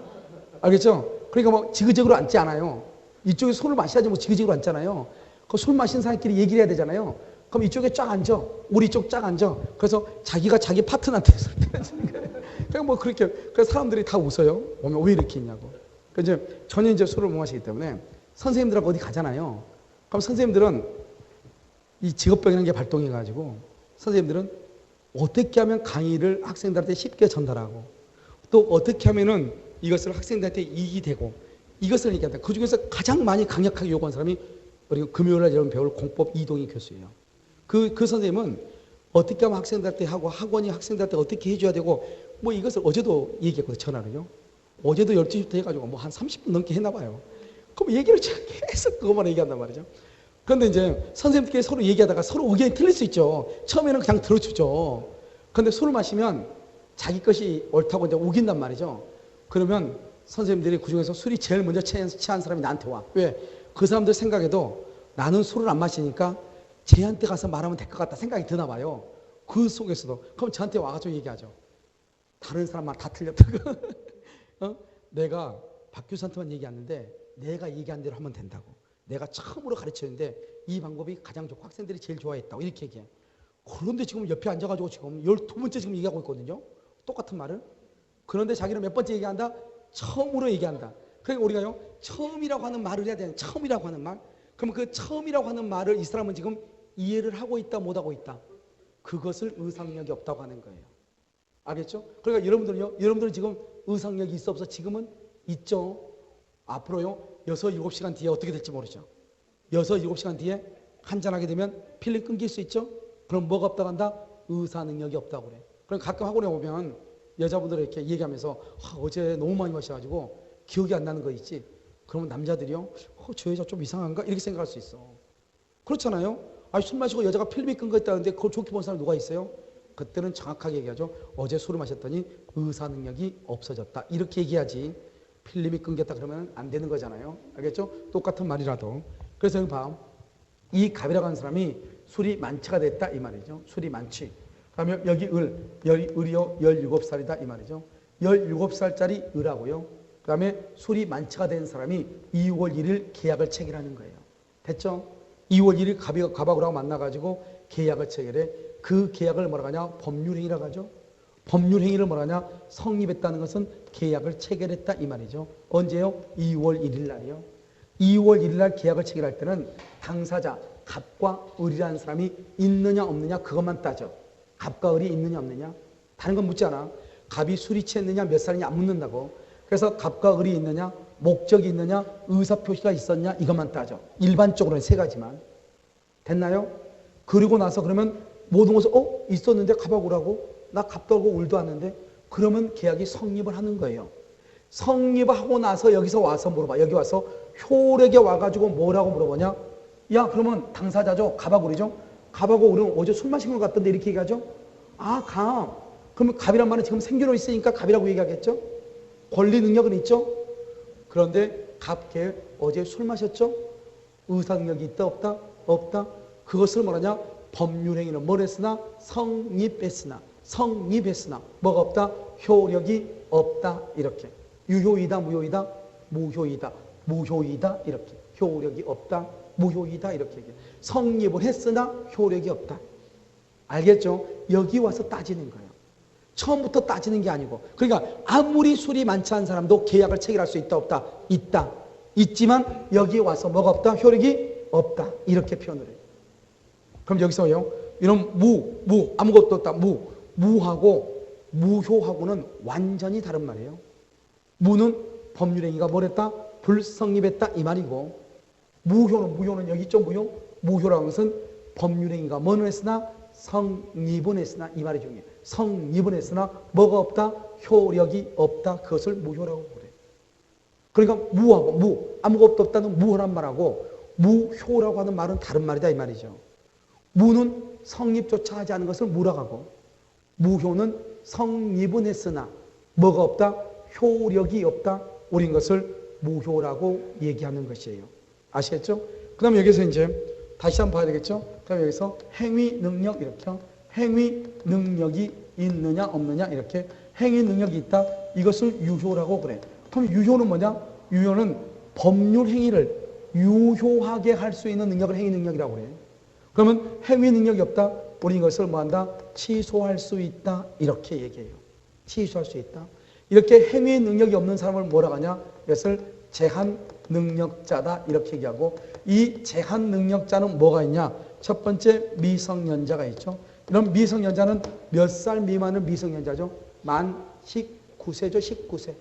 알겠죠? 그러니까 뭐 지그재그로 앉지 않아요. 이쪽에 술을 마셔야지 뭐 지그재그로 앉잖아요. 그 술 마신 사람끼리 얘기를 해야 되잖아요. 그럼 이쪽에 쫙 앉아. 우리 쪽 쫙 앉아. 그래서 자기가 자기 파트너한테 술 따라주는 거예요. 그냥 뭐 그렇게. 그래서 사람들이 다 웃어요. 보면 왜 이렇게 있냐고. 그래서 전혀 이제 술을 못 마시기 때문에 선생님들하고 어디 가잖아요. 그럼 선생님들은 이 직업병이라는 게 발동해가지고 선생님들은 어떻게 하면 강의를 학생들한테 쉽게 전달하고 또 어떻게 하면은 이것을 학생들한테 이익이 되고 이것을 얘기한다. 그 중에서 가장 많이 강력하게 요구한 사람이 우리 금요일날 여러분 배울 공법 이동희 교수예요. 그 선생님은 어떻게 하면 학생들한테 하고 학원이 학생들한테 어떻게 해줘야 되고 뭐 이것을 어제도 얘기했거든요. 전화로요. 어제도 12시부터 해가지고 뭐 한 30분 넘게 했나 봐요. 그럼 얘기를 계속 그것만 얘기한단 말이죠. 그런데 이제 선생님들끼리 서로 얘기하다가 서로 의견이 틀릴 수 있죠. 처음에는 그냥 들어주죠. 그런데 술을 마시면 자기 것이 옳다고 이제 우긴단 말이죠. 그러면 선생님들이 그중에서 술이 제일 먼저 취한 사람이 나한테 와. 왜? 그 사람들 생각에도 나는 술을 안 마시니까 쟤한테 가서 말하면 될 것 같다 생각이 드나 봐요. 그 속에서도. 그럼 저한테 와가지고 얘기하죠. 다른 사람 말 다 틀렸다고. 내가 박 교수한테만 얘기하는데 내가 얘기한 대로 하면 된다고. 내가 처음으로 가르쳤는데 이 방법이 가장 좋고 학생들이 제일 좋아했다고 이렇게 얘기해. 그런데 지금 옆에 앉아가지고 지금 12번째 지금 얘기하고 있거든요. 똑같은 말을. 그런데 자기는 몇 번째 얘기한다? 처음으로 얘기한다. 그러니까 우리가요, 처음이라고 하는 말을 해야 되는 처음이라고 하는 말. 그러면 그 처음이라고 하는 말을 이 사람은 지금 이해를 하고 있다, 못하고 있다. 그것을 의상력이 없다고 하는 거예요. 알겠죠? 그러니까 여러분들은 지금 의상력이 있어 없어? 지금은 있죠. 앞으로요, 6, 7시간 뒤에 어떻게 될지 모르죠. 6, 7시간 뒤에 한잔하게 되면 필름 끊길 수 있죠? 그럼 뭐가 없다고 한다? 의사 능력이 없다고 그래. 그럼 가끔 학원에 오면 여자분들 이렇게 얘기하면서 어제 너무 많이 마셔가지고 기억이 안 나는 거 있지? 그러면 남자들이요, 저 여자 좀 이상한가? 이렇게 생각할 수 있어. 그렇잖아요? 술 마시고 여자가 필름이 끈 거 있다는데 그걸 좋게 본 사람 누가 있어요? 그때는 정확하게 얘기하죠. 어제 술을 마셨더니 의사 능력이 없어졌다. 이렇게 얘기하지. 필름이 끊겼다 그러면 안 되는 거잖아요. 알겠죠? 똑같은 말이라도. 그래서 여기 봐. 이 갑이라고 하는 사람이 술이 만취가 됐다 이 말이죠. 술이 만취. 그러면 여기 을이요 17살이다 이 말이죠. 17살짜리 을하고요. 그 다음에 술이 만취가 된 사람이 2월 1일 계약을 체결하는 거예요. 됐죠? 2월 1일 갑하고 만나가지고 계약을 체결해. 그 계약을 뭐라고 하냐? 법률행위라고 하죠. 법률행위를 뭐라고 하냐? 성립했다는 것은 계약을 체결했다 이 말이죠. 언제요? 2월 1일 날이요. 2월 1일 날 계약을 체결할 때는 당사자 갑과 을이라는 사람이 있느냐 없느냐 그것만 따져. 갑과 을이 있느냐 없느냐. 다른 건 묻지 않아. 갑이 술이 취했느냐 몇 살이냐 안 묻는다고. 그래서 갑과 을이 있느냐 목적이 있느냐 의사표시가 있었냐 이것만 따져. 일반적으로는 세 가지만. 됐나요? 그리고 나서 그러면 모든 것을 있었는데 갑하고 을하고 나 갑도 하고 을도 왔는데 그러면 계약이 성립을 하는 거예요. 성립하고 나서 여기서 와서 물어봐. 여기 와서 효력에 와가지고 뭐라고 물어보냐? 야 그러면 당사자죠. 갑하고 을이죠. 갑하고 을은 어제 술 마신 것 같던데 이렇게 얘기하죠. 아 갑. 그러면 갑이란 말은 지금 생겨져 있으니까 갑이라고 얘기하겠죠. 권리 능력은 있죠. 그런데 갑께 어제 술 마셨죠. 의사 능력이 있다 없다? 없다. 그것을 뭐라냐? 법률행위는 뭘 했으나 성립했으나 뭐가 없다? 효력이 없다 이렇게. 유효이다 무효이다? 무효이다 이렇게. 효력이 없다 무효이다 이렇게 얘기해. 성립을 했으나 효력이 없다. 알겠죠? 여기 와서 따지는 거예요. 처음부터 따지는 게 아니고. 그러니까 아무리 술이 만취한 사람도 계약을 체결할 수 있다 없다? 있다. 있지만 여기 와서 뭐가 없다? 효력이 없다. 이렇게 표현을 해요. 그럼 여기서요. 이런 아무것도 없다. 무하고 무효하고는 완전히 다른 말이에요. 무는 법률행위가 뭐랬다? 불성립했다 이 말이고 무효는 여기 있죠. 무효라는 것은 법률행위가 뭐는 했으나 성립은 했으나 이 말이 중요해요. 성립은 했으나 뭐가 없다? 효력이 없다. 그것을 무효라고 그래요. 그러니까 무하고 아무것도 없다는 무효란 말하고 무효라고 하는 말은 다른 말이다 이 말이죠. 무는 성립조차 하지 않은 것을 무라고 하고 무효는 성립은 했으나 뭐가 없다? 효력이 없다. 우린 것을 무효라고 얘기하는 것이에요. 아시겠죠? 그 다음에 여기서 이제 다시 한번 봐야 되겠죠? 그 다음에 여기서 행위 능력 이렇게 행위 능력이 있느냐 없느냐 이렇게 행위 능력이 있다. 이것을 유효라고 그래. 그럼 유효는 뭐냐? 유효는 법률 행위를 유효하게 할 수 있는 능력을 행위 능력이라고 그래. 그러면 행위 능력이 없다. 우리 이것을 뭐한다? 취소할 수 있다. 이렇게 얘기해요. 취소할 수 있다. 이렇게 행위 능력이 없는 사람을 뭐라고 하냐? 이것을 제한 능력자다. 이렇게 얘기하고 이 제한 능력자는 뭐가 있냐? 첫 번째 미성년자가 있죠. 이런 미성년자는 몇 살 미만은 미성년자죠? 만 19세죠. 19세.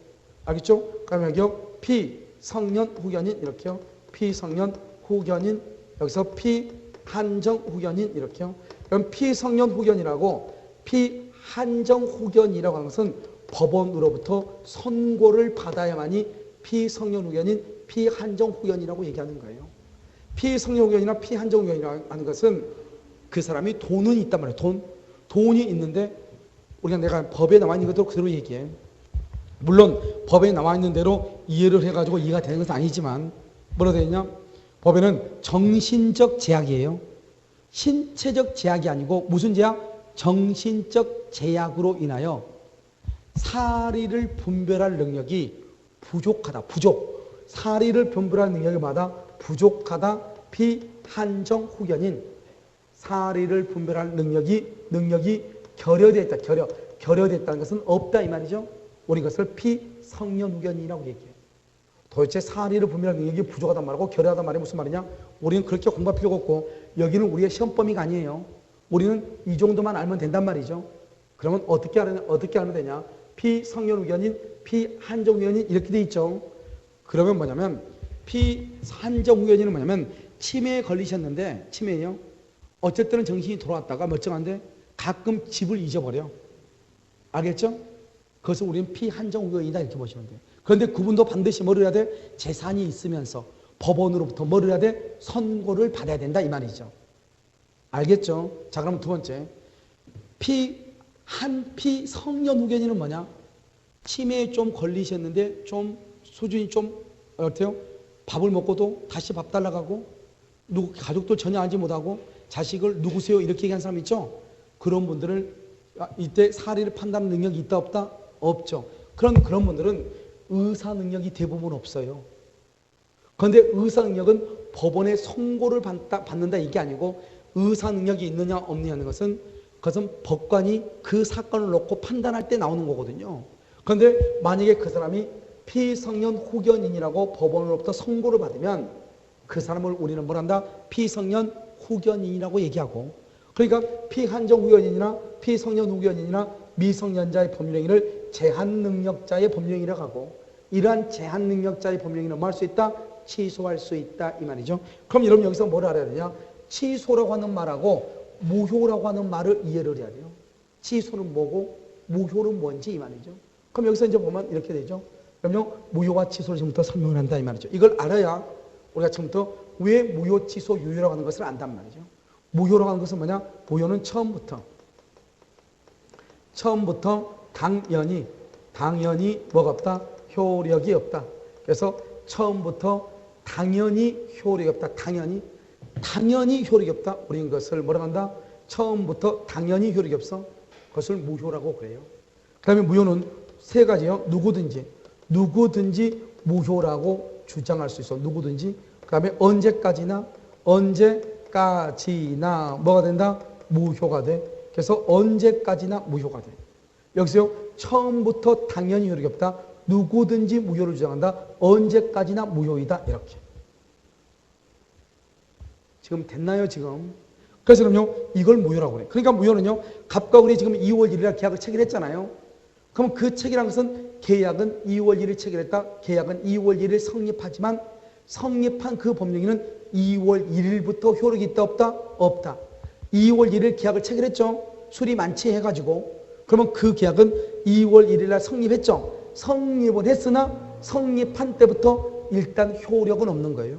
알겠죠? 그다음에 여기요. 피성년 후견인 이렇게요. 피성년 후견인 여기서 피한정 후견인 이렇게요. 그럼 피성년 후견이라고 피한정 후견이라고 하는 것은 법원으로부터 선고를 받아야만이 피성년 후견인 피한정 후견이라고 얘기하는 거예요. 피성년 후견이나 피한정 후견이라고 하는 것은 그 사람이 돈은 있단 말이에요. 돈이 있는데 우리가 내가 법에 나와 있는 것도 그대로 얘기해. 물론 법에 나와 있는 대로 이해를 해가지고 이해가 되는 것은 아니지만 뭐라 되어 있냐? 법에는 정신적 제약이에요. 신체적 제약이 아니고 무슨 제약? 정신적 제약으로 인하여 사리를 분별할 능력이 부족하다. 사리를 분별할 능력마다 부족하다. 피한정 후견인 사리를 분별할 능력이 결여되어 있다. 결여됐다는 것은 없다 이 말이죠. 우리 이것을 피성년 후견이라고 얘기해요. 도대체 사리를 분별할 능력이 부족하단 말하고 결여하단 말이 무슨 말이냐? 우리는 그렇게 공부할 필요가 없고 여기는 우리의 시험 범위가 아니에요. 우리는 이 정도만 알면 된단 말이죠. 그러면 어떻게 하면 되냐? 피성년 후견인, 피한정 후견인 이렇게 돼 있죠. 그러면 뭐냐면 피한정 후견인은 뭐냐면 치매에 걸리셨는데 치매요. 어쩔 때는 정신이 돌아왔다가 멀쩡한데 가끔 집을 잊어버려. 알겠죠? 그것을 우리는 피한정 후견이다 이렇게 보시면 돼요. 그런데 그분도 반드시 뭐를 해야 돼? 재산이 있으면서 법원으로부터 뭐를 해야 돼? 선고를 받아야 된다 이 말이죠. 알겠죠? 자 그럼 두 번째 피성년 후견인은 뭐냐? 치매에 좀 걸리셨는데 좀 수준이 좀 어때요? 밥을 먹고도 다시 밥 달라가고 가족들 전혀 알지 못하고 자식을 누구세요? 이렇게 얘기하는 사람 있죠? 그런 분들을 이때 사리를 판단하는 능력이 있다 없다? 없죠. 그런 분들은 의사 능력이 대부분 없어요. 그런데 의사 능력은 법원의 선고를 받는다 이게 아니고 의사 능력이 있느냐 없느냐는 것은 그것은 법관이 그 사건을 놓고 판단할 때 나오는 거거든요. 그런데 만약에 그 사람이 피성년 후견인이라고 법원으로부터 선고를 받으면 그 사람을 우리는 뭘 한다? 피성년 후견인이라고 얘기하고 그러니까 피한정 후견인이나 피성년 후견인이나 미성년자의 법률행위를 제한능력자의 법률행위라고 하고 이러한 제한능력자의 법률행위는 뭐 할 수 있다? 취소할 수 있다 이 말이죠. 그럼 여러분 여기서 뭘 알아야 되냐? 취소라고 하는 말하고 무효라고 하는 말을 이해를 해야 돼요. 취소는 뭐고 무효는 뭔지 이 말이죠. 그럼 여기서 이제 보면 이렇게 되죠. 그럼요 무효와 취소를 지금부터 설명을 한다 이 말이죠. 이걸 알아야 우리가 지금부터 왜 무효, 취소, 유효라고 하는 것을 안단 말이죠. 무효라고 하는 것은 뭐냐? 무효는 처음부터 당연히 뭐가 없다? 효력이 없다. 그래서 처음부터 당연히 효력이 없다. 당연히 효력이 없다. 우리는 그것을 뭐라고 한다? 처음부터 당연히 효력이 없어. 그것을 무효라고 그래요. 그 다음에 무효는 세 가지요. 누구든지 무효라고 주장할 수 있어. 누구든지. 그 다음에 언제까지나 뭐가 된다? 무효가 돼. 그래서 언제까지나 무효가 돼. 여기서요. 처음부터 당연히 효력이 없다. 누구든지 무효를 주장한다. 언제까지나 무효이다. 이렇게. 지금 됐나요? 지금? 그래서 그럼요. 이걸 무효라고 그래요. 그러니까 무효는요. 갑과 을이 지금 2월 1일에 계약을 체결했잖아요. 그럼 그 체결한 것은 계약은 2월 1일 체결했다. 계약은 2월 1일 성립하지만 성립한 그 법령에는 2월 1일부터 효력이 있다 없다? 없다. 2월 1일 계약을 체결했죠. 수리 만취해가지고. 그러면 그 계약은 2월 1일 날 성립했죠. 성립은 했으나 성립한 때부터 일단 효력은 없는 거예요.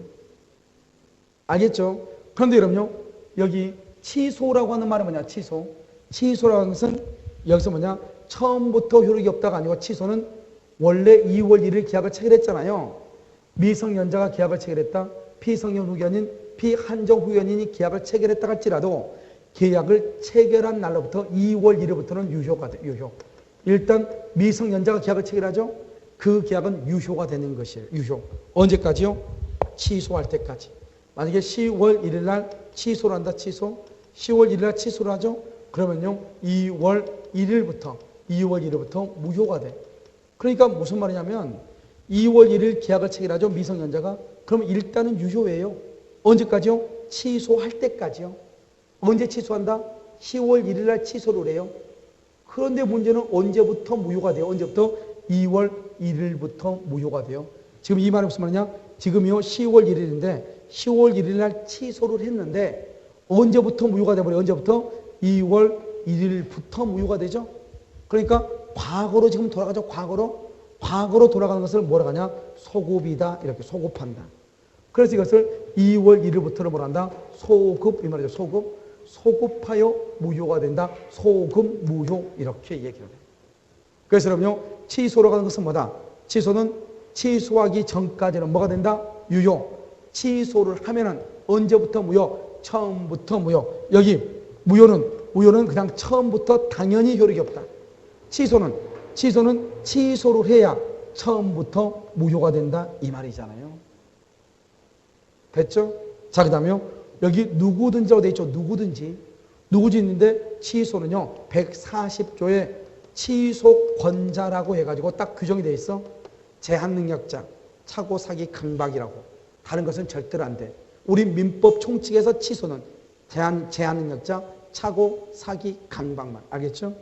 알겠죠? 그런데 여러분요. 여기 취소라고 하는 말은 뭐냐? 취소라고 하는 것은 여기서 뭐냐? 처음부터 효력이 없다가 아니고 취소는 원래 2월 1일 계약을 체결했잖아요. 미성년자가 계약을 체결했다. 피성년 후견인, 피한정 후견인이 계약을 체결했다 할지라도 계약을 체결한 날로부터 2월 1일부터는 유효가 돼. 일단 미성년자가 계약을 체결하죠. 그 계약은 유효가 되는 것이에요. 유효. 언제까지요? 취소할 때까지. 만약에 10월 1일 날 취소를 한다. 10월 1일 날 취소를 하죠. 그러면요. 2월 1일부터 무효가 돼. 그러니까 무슨 말이냐면 2월 1일 계약을 체결하죠. 미성년자가. 그러면 일단은 유효예요. 언제까지요? 취소할 때까지요. 언제 취소한다? 10월 1일 날 취소를 해요. 그런데 문제는 언제부터 무효가 돼요? 언제부터? 2월 1일부터 무효가 돼요. 지금 이 말이 무슨 말이냐? 지금이요 10월 1일인데 10월 1일 날 취소를 했는데 언제부터 무효가 돼버려요? 언제부터? 2월 1일부터 무효가 되죠. 그러니까 과거로 지금 돌아가죠. 과거로 돌아가는 것을 뭐라 하냐? 소급이다. 이렇게 소급한다. 그래서 이것을 2월 1일부터는 뭐라 한다? 소급 이 말이죠. 소급하여 무효가 된다. 소급 무효 이렇게 얘기를 해요. 그래서 여러분요 취소로 가는 것은 뭐다? 취소는 취소하기 전까지는 뭐가 된다? 유효. 취소를 하면은 언제부터 무효? 처음부터 무효. 여기 무효는 그냥 처음부터 당연히 효력이 없다. 취소는 취소를 해야 처음부터 무효가 된다 이 말이잖아요. 됐죠? 자, 그다음에요. 여기 누구든지라고 되어 있죠. 누구든지 있는데 취소는요 140조에 취소권자라고 해가지고 딱 규정이 되어 있어. 제한능력자, 차고, 사기, 강박이라고. 다른 것은 절대로 안 돼. 우리 민법 총칙에서 취소는 제한능력자, 차고, 사기, 강박만. 알겠죠?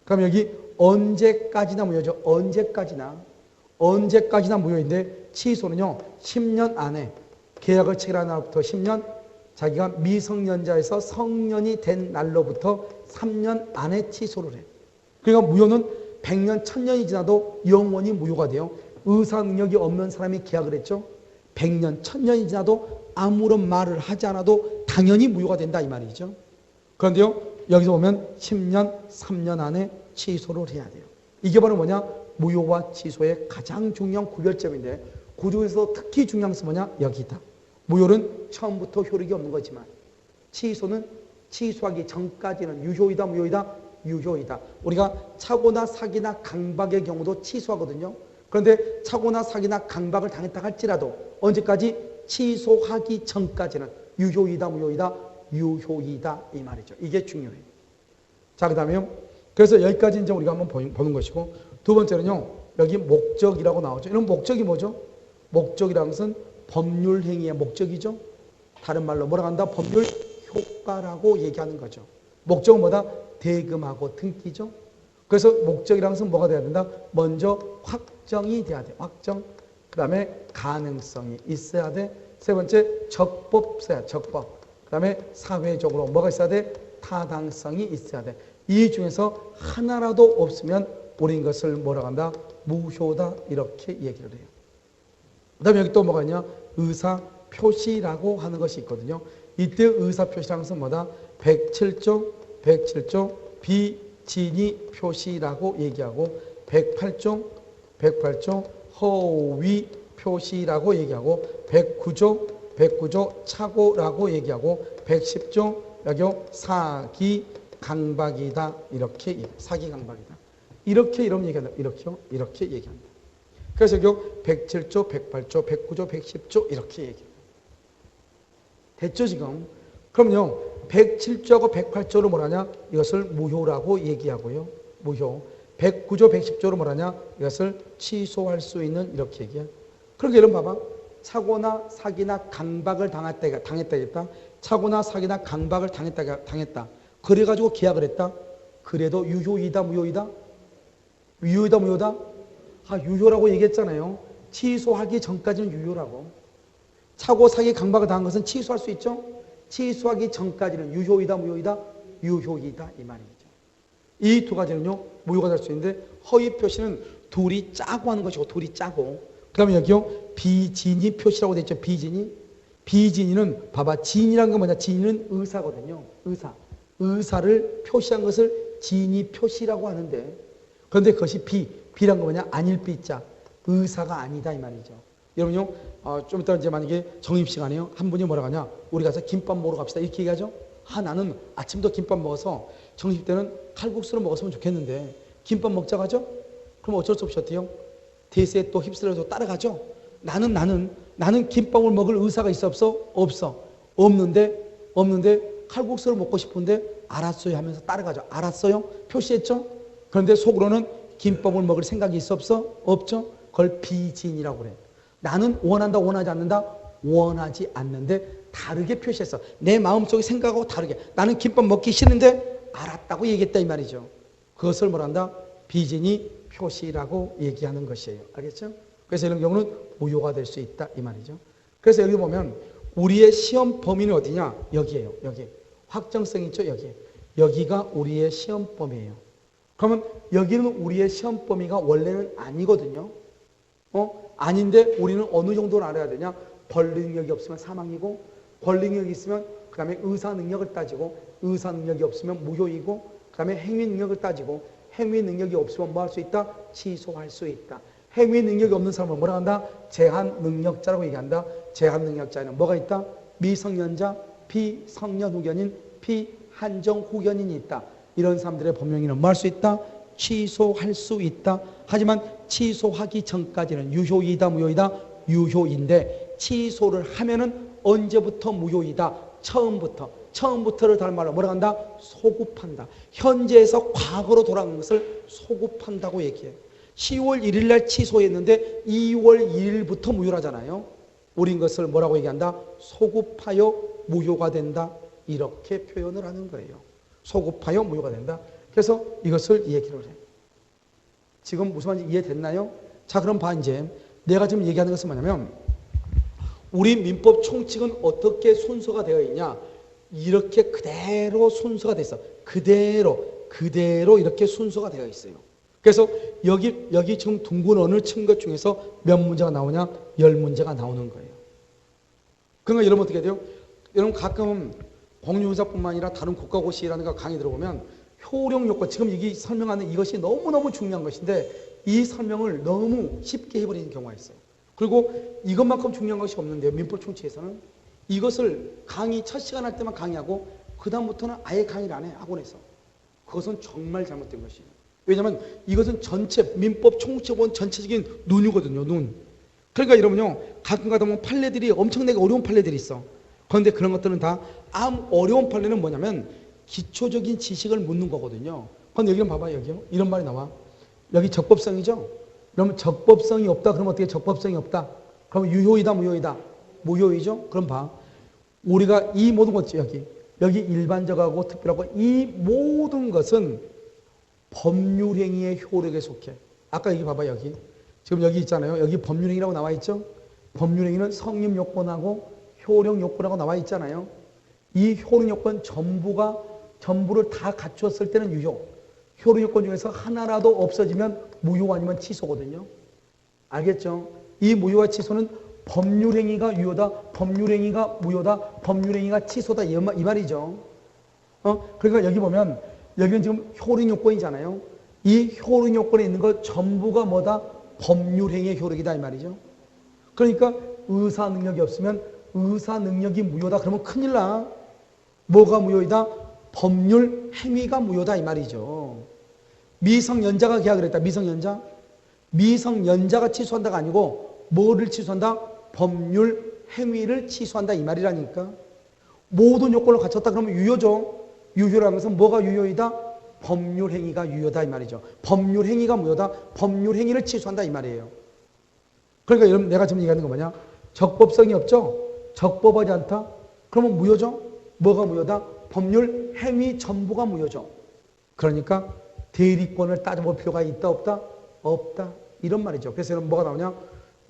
그럼 여기 언제까지나 무효죠. 언제까지나 무효인데 취소는요 10년 안에 계약을 체결한 날부터 10년, 자기가 미성년자에서 성년이 된 날로부터 3년 안에 취소를 해. 그러니까 무효는 100년, 1000년이 지나도 영원히 무효가 돼요. 의사 능력이 없는 사람이 계약을 했죠. 100년, 1000년이 지나도 아무런 말을 하지 않아도 당연히 무효가 된다 이 말이죠. 그런데요 여기서 보면 10년, 3년 안에 취소를 해야 돼요. 이게 바로 뭐냐? 무효와 취소의 가장 중요한 구별점인데 구조에서 특히 중요한 것은 뭐냐? 여기다. 무효는 처음부터 효력이 없는 거지만 취소는 취소하기 전까지는 유효이다, 무효이다? 유효이다. 우리가 차고나 사기나 강박의 경우도 취소하거든요. 그런데 차고나 사기나 강박을 당했다 할지라도 언제까지? 취소하기 전까지는 유효이다, 무효이다? 유효이다 이 말이죠. 이게 중요해요. 자, 그 다음에요. 그래서 여기까지 이제 우리가 한번 보는 것이고, 두 번째는요 여기 목적이라고 나오죠. 이런 목적이 뭐죠? 목적이라는 것은 법률 행위의 목적이죠. 다른 말로 뭐라고 한다? 법률 효과라고 얘기하는 거죠. 목적은 뭐다? 대금하고 등기죠. 그래서 목적이라는 것은 뭐가 돼야 된다? 먼저 확정이 돼야 돼. 확정. 그 다음에 가능성이 있어야 돼. 세 번째 적법성이야. 적법. 그 다음에 사회적으로 뭐가 있어야 돼? 타당성이 있어야 돼. 이 중에서 하나라도 없으면 우리 이것을 뭐라고 한다? 무효다 이렇게 얘기를 해요. 그 다음에 여기 또 뭐가 있냐? 의사표시라고 하는 것이 있거든요. 이때 의사표시라는 것은 뭐다? 107조 비진의 표시라고 얘기하고 108조 허위 표시라고 얘기하고 109조 착오라고 얘기하고 110조 여기 사기 강박이다 이렇게 사기 강박이다 이렇게 이런 얘기한다. 이렇게 얘기한다. 그래서 여기 107조, 108조, 109조, 110조 이렇게 얘기해요. 됐죠 지금? 그럼요 107조하고 108조로 뭐라냐? 이것을 무효라고 얘기하고요. 무효. 109조, 110조로 뭐라냐? 이것을 취소할 수 있는 이렇게 얘기해요. 그러니까 여러분 봐봐. 차고나 사기나 강박을 당했다. 차고나 사기나 강박을 당했다. 그래가지고 계약을 했다. 그래도 유효이다, 무효이다? 유효이다, 무효다? 유효라고 얘기했잖아요. 취소하기 전까지는 유효라고. 차고 사기 강박을 당한 것은 취소할 수 있죠. 취소하기 전까지는 유효이다, 무효이다? 유효이다 이 말이죠. 이 두 가지는요 무효가 될 수 있는데 허위 표시는 둘이 짜고 하는 것이고 둘이 짜고 그 다음에 여기요 비진의 표시라고 되어 있죠. 비진의는 봐봐. 진이란 건 뭐냐? 진의는 의사거든요. 의사를 표시한 것을 진의 표시라고 하는데 그런데 그것이 비란 건 뭐냐? 아닐 비자. 의사가 아니다 이 말이죠. 여러분요 좀 이따 이제 만약에 정입시간에요 한 분이 뭐라고 하냐? 우리 가서 김밥 먹으러 갑시다 이렇게 얘기하죠. 나는 아침도 김밥 먹어서 정식 때는 칼국수를 먹었으면 좋겠는데 김밥 먹자고 하죠. 그럼 어쩔 수 없이 어때요? 대세에 또 휩쓸려서 따라가죠. 나는 김밥을 먹을 의사가 있어 없어? 없는데 칼국수를 먹고 싶은데 알았어요 하면서 따라가죠. 알았어요? 표시했죠? 그런데 속으로는 김밥을 먹을 생각이 있어 없죠? 그걸 비진이라고 그래. 나는 원한다, 원하지 않는다? 원하지 않는데 다르게 표시했어. 내 마음속에 생각하고 다르게. 나는 김밥 먹기 싫은데 알았다고 얘기했다 이 말이죠. 그것을 뭐란다? 비진의 표시라고 얘기하는 것이에요. 알겠죠? 그래서 이런 경우는 무효가 될 수 있다 이 말이죠. 그래서 여기 보면 우리의 시험 범위는 어디냐? 여기에요. 여기. 확정성 있죠? 여기. 여기가 우리의 시험 범위예요. 그러면 여기는 우리의 시험 범위가 원래는 아니거든요. 아닌데 우리는 어느 정도를 알아야 되냐? 권리 능력이 없으면 사망이고, 권리 능력이 있으면 그 다음에 의사 능력을 따지고, 의사 능력이 없으면 무효이고, 그 다음에 행위 능력을 따지고, 행위 능력이 없으면 뭐 할 수 있다? 취소할 수 있다. 행위 능력이 없는 사람은 뭐라 한다? 제한 능력자라고 얘기한다. 제한 능력자에는 뭐가 있다? 미성년자, 비성년 후견인, 비한정 후견인이 있다. 이런 사람들의 법령에는 뭐 할 수 있다? 취소할 수 있다. 하지만 취소하기 전까지는 유효이다, 무효이다? 유효인데 취소를 하면은 언제부터 무효이다? 처음부터를 다른 말로 뭐라 한다? 소급한다. 현재에서 과거로 돌아간 것을 소급한다고 얘기해요. 10월 1일 날 취소했는데 2월 1일부터 무효라잖아요. 우린 것을 뭐라고 얘기한다? 소급하여 무효가 된다. 이렇게 표현을 하는 거예요. 소급하여 무효가 된다. 그래서 이것을 얘기를 해요. 지금 무슨 말인지 이해됐나요? 자, 그럼 봐. 이제 내가 지금 얘기하는 것은 뭐냐면 우리 민법 총칙은 어떻게 순서가 되어 있냐? 이렇게 그대로 순서가 되어 있어. 그대로 이렇게 순서가 되어 있어요. 그래서 여기 지금 둥근 원을 친 것 중에서 몇 문제가 나오냐? 10문제가 나오는 거예요. 그러니까 여러분 어떻게 돼요? 여러분 가끔 공유의사뿐만 아니라 다른 국가고시라는 거 강의 들어보면 효력 요건, 지금 여기 설명하는 이것이 너무너무 중요한 것인데 이 설명을 너무 쉽게 해버리는 경우가 있어요. 그리고 이것만큼 중요한 것이 없는데요. 민법 총칙에서는 이것을 강의 첫 시간 할 때만 강의하고 그 다음부터는 아예 강의를 안 해, 학원에서. 그것은 정말 잘못된 것이에요. 왜냐하면 이것은 전체 민법 총칙 본 전체적인 눈이거든요. 눈. 그러니까 여러분요, 가끔 가다 보면 판례들이 엄청나게 어려운 판례들이 있어. 그런데 그런 것들은 다 어려운 판례는 뭐냐면 기초적인 지식을 묻는 거거든요. 그런데 여기 봐봐. 여기요, 이런 말이 나와. 여기 적법성이죠. 그러면 적법성이 없다. 그러면 어떻게 적법성이 없다? 그러면 유효이다, 무효이다? 무효이죠. 그럼 봐. 우리가 이 모든 것, 여기 일반적하고 특별하고 이 모든 것은 법률행위의 효력에 속해. 아까 여기 봐봐. 여기 지금 여기 있잖아요. 여기 법률행위라고 나와 있죠. 법률행위는 성립 요건하고 효력 요건하고 나와 있잖아요. 이 효력 요건 전부를 다 갖추었을 때는 유효. 효력 요건 중에서 하나라도 없어지면 무효 아니면 취소거든요. 알겠죠? 이 무효와 취소는 법률행위가 유효다, 법률행위가 무효다, 법률행위가 취소다 이 말이죠. 그러니까 여기 보면 여기는 지금 효력 요건이잖아요. 이 효력 요건에 있는 것 전부가 뭐다? 법률행위의 효력이다 이 말이죠. 그러니까 의사 능력이 없으면 의사 능력이 무효다. 그러면 큰일 나. 뭐가 무효이다? 법률 행위가 무효다 이 말이죠. 미성년자가 계약을 했다. 미성년자가 취소한다가 아니고 뭐를 취소한다? 법률 행위를 취소한다 이 말이라니까. 모든 요건을 갖췄다 그러면 유효죠. 유효라는 것은 뭐가 유효이다? 법률 행위가 유효다 이 말이죠. 법률 행위가 무효다. 법률 행위를 취소한다 이 말이에요. 그러니까 여러분 내가 지금 얘기하는 거 뭐냐? 적법성이 없죠? 적법하지 않다? 그러면 무효죠? 뭐가 무효다? 법률 행위 전부가 무효죠. 그러니까 대리권을 따져볼 필요가 있다 없다? 없다. 이런 말이죠. 그래서 여러분 뭐가 나오냐?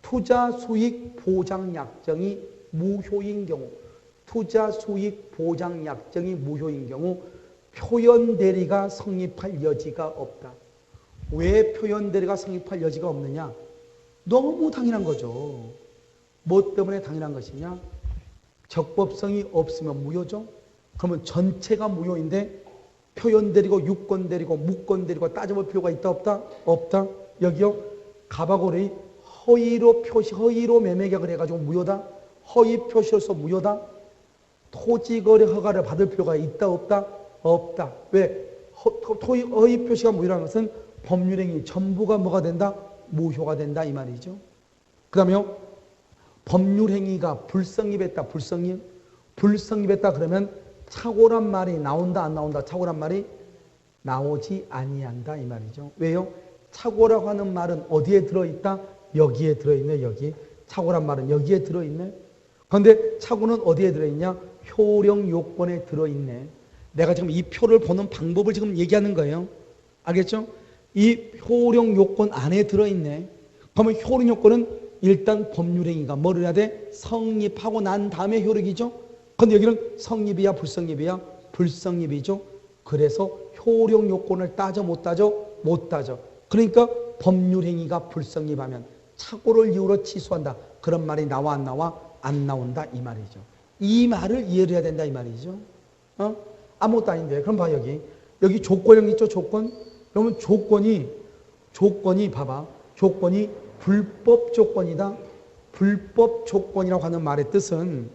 투자 수익 보장 약정이 무효인 경우, 투자 수익 보장 약정이 무효인 경우 표현 대리가 성립할 여지가 없다. 왜 표현 대리가 성립할 여지가 없느냐? 너무 당연한 거죠. 뭐 때문에 당연한 것이냐? 적법성이 없으면 무효죠. 그러면 전체가 무효인데 표현 대리고 유권 대리고 무권 대리고 따져볼 필요가 있다 없다? 없다. 여기요, 가바고리 허위로 매매계약을 해가지고 무효다. 허위 표시로서 무효다. 토지거래 허가를 받을 필요가 있다 없다? 없다. 왜? 허위 표시가 무효라는 것은 법률행위 전부가 뭐가 된다? 무효가 된다 이 말이죠. 그 다음에요, 법률행위가 불성립했다. 불성립했다 그러면 착오란 말이 나온다 안 나온다? 착오란 말이 나오지 아니한다 이 말이죠. 왜요? 착오라고 하는 말은 어디에 들어있다? 여기에 들어있네. 여기. 착오란 말은 여기에 들어있네. 그런데 착오는 어디에 들어있냐? 효력 요건에 들어있네. 내가 지금 이 표를 보는 방법을 지금 얘기하는 거예요. 알겠죠? 이 효력 요건 안에 들어있네. 그러면 효력 요건은 일단 법률행위가 뭐를 해야 돼? 성립하고 난 다음에 효력이죠. 근데 여기는 성립이야 불성립이야? 불성립이죠. 그래서 효력 요건을 따져 못 따져? 못 따져. 그러니까 법률행위가 불성립하면 착오를 이유로 취소한다. 그런 말이 나와 안 나와? 안 나온다 이 말이죠. 이 말을 이해를 해야 된다 이 말이죠. 아무것도 아닌데. 그럼 봐 여기 조건형 있죠 조건. 그러면 조건이 봐봐. 조건이 불법 조건이다. 불법 조건이라고 하는 말의 뜻은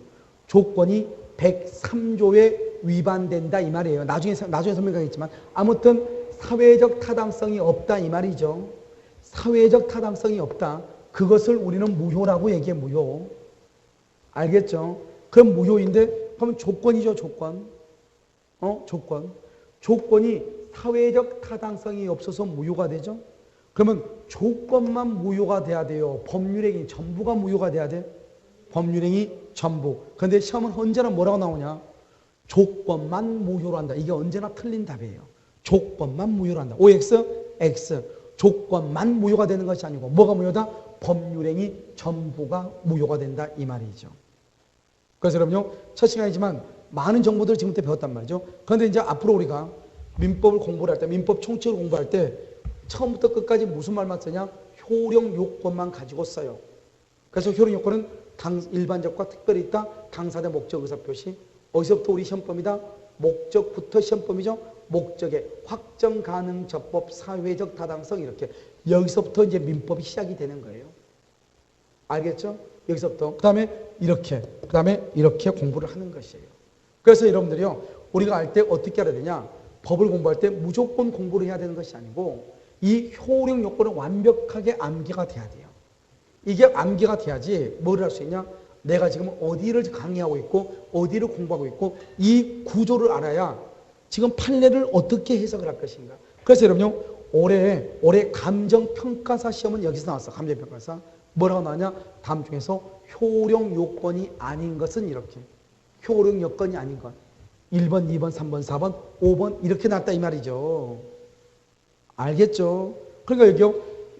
조건이 103조에 위반된다 이 말이에요. 나중에 설명하겠지만 아무튼 사회적 타당성이 없다 이 말이죠. 사회적 타당성이 없다. 그것을 우리는 무효라고 얘기해 무효. 알겠죠? 그럼 무효인데 그러면 조건이죠 조건. 조건. 조건이 사회적 타당성이 없어서 무효가 되죠. 그러면 조건만 무효가 돼야 돼요. 법률행위 전부가 무효가 돼야 돼. 법률행위 전부. 그런데 시험은 언제나 뭐라고 나오냐? 조건만 무효로 한다. 이게 언제나 틀린 답이에요. 조건만 무효로 한다. OX, X. 조건만 무효가 되는 것이 아니고 뭐가 무효다? 법률행위 전부가 무효가 된다. 이 말이죠. 그래서 여러분요. 첫 시간이지만 많은 정보들을 지금부터 배웠단 말이죠. 그런데 이제 앞으로 우리가 민법을 공부를 할 때, 민법 총칙을 공부할 때 처음부터 끝까지 무슨 말만 쓰냐? 효력 요건만 가지고 써요. 그래서 효력 요건은 일반적과 특별히 있다. 당사자 목적 의사표시. 어디서부터 우리 시험범이다? 목적부터 시험범이죠. 목적의 확정 가능 적법 사회적 타당성 이렇게 여기서부터 이제 민법이 시작이 되는 거예요. 알겠죠? 여기서부터 그 다음에 이렇게 공부를 하는 것이에요. 그래서 여러분들이요 우리가 알 때 어떻게 알아야 되냐? 법을 공부할 때 무조건 공부를 해야 되는 것이 아니고 이 효력 요건은 완벽하게 암기가 돼야 돼요. 이게 암기가 돼야지 뭘 할 수 있냐? 내가 지금 어디를 강의하고 있고 어디를 공부하고 있고 이 구조를 알아야 지금 판례를 어떻게 해석을 할 것인가. 그래서 여러분요 올해 감정평가사 시험은 여기서 나왔어. 감정평가사 뭐라고 나왔냐? 다음 중에서 효력 요건이 아닌 것은 이렇게 효력 요건이 아닌 것 1번, 2번, 3번, 4번, 5번 이렇게 나왔다 이 말이죠. 알겠죠? 그러니까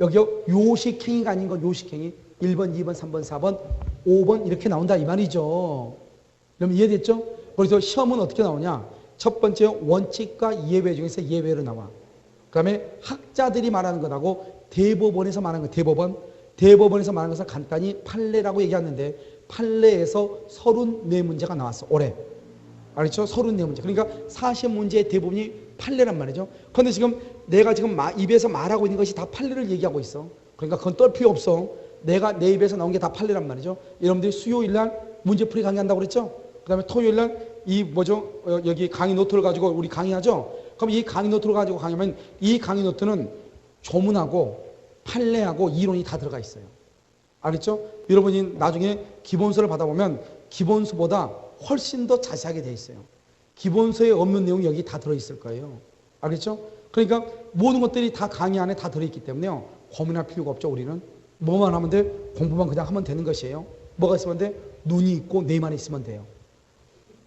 여기요 요식행위가 아닌 건 요식행위 1번, 2번, 3번, 4번, 5번 이렇게 나온다 이 말이죠. 그럼 이해됐죠? 그래서 시험은 어떻게 나오냐? 첫 번째 원칙과 예외 중에서 예외로 나와. 그 다음에 학자들이 말하는 것하고 대법원에서 말하는 것 대법원에서 말하는 것은 간단히 판례라고 얘기하는데 판례에서 34문제가 나왔어 올해. 알겠죠? 34문제. 그러니까 40문제의 대부분이 판례란 말이죠. 그런데 지금 내가 지금 입에서 말하고 있는 것이 다 판례를 얘기하고 있어. 그러니까 그건 떨 필요 없어. 내가 내 입에서 나온 게 다 판례란 말이죠. 여러분들이 수요일 날 문제풀이 강의한다고 그랬죠? 그 다음에 토요일 날 여기 강의 노트를 가지고 우리 강의하죠? 그럼 이 강의 노트를 가지고 강의하면 이 강의 노트는 조문하고 판례하고 이론이 다 들어가 있어요. 알겠죠? 여러분이 나중에 기본서를 받아보면 기본서보다 훨씬 더 자세하게 돼 있어요. 기본서에 없는 내용이 여기 다 들어있을 거예요. 알겠죠? 그러니까 모든 것들이 다 강의 안에 다 들어있기 때문에요. 고민할 필요가 없죠. 우리는 뭐만 하면 돼? 공부만 그냥 하면 되는 것이에요. 뭐가 있으면 돼? 눈이 있고 뇌만 있으면 돼요.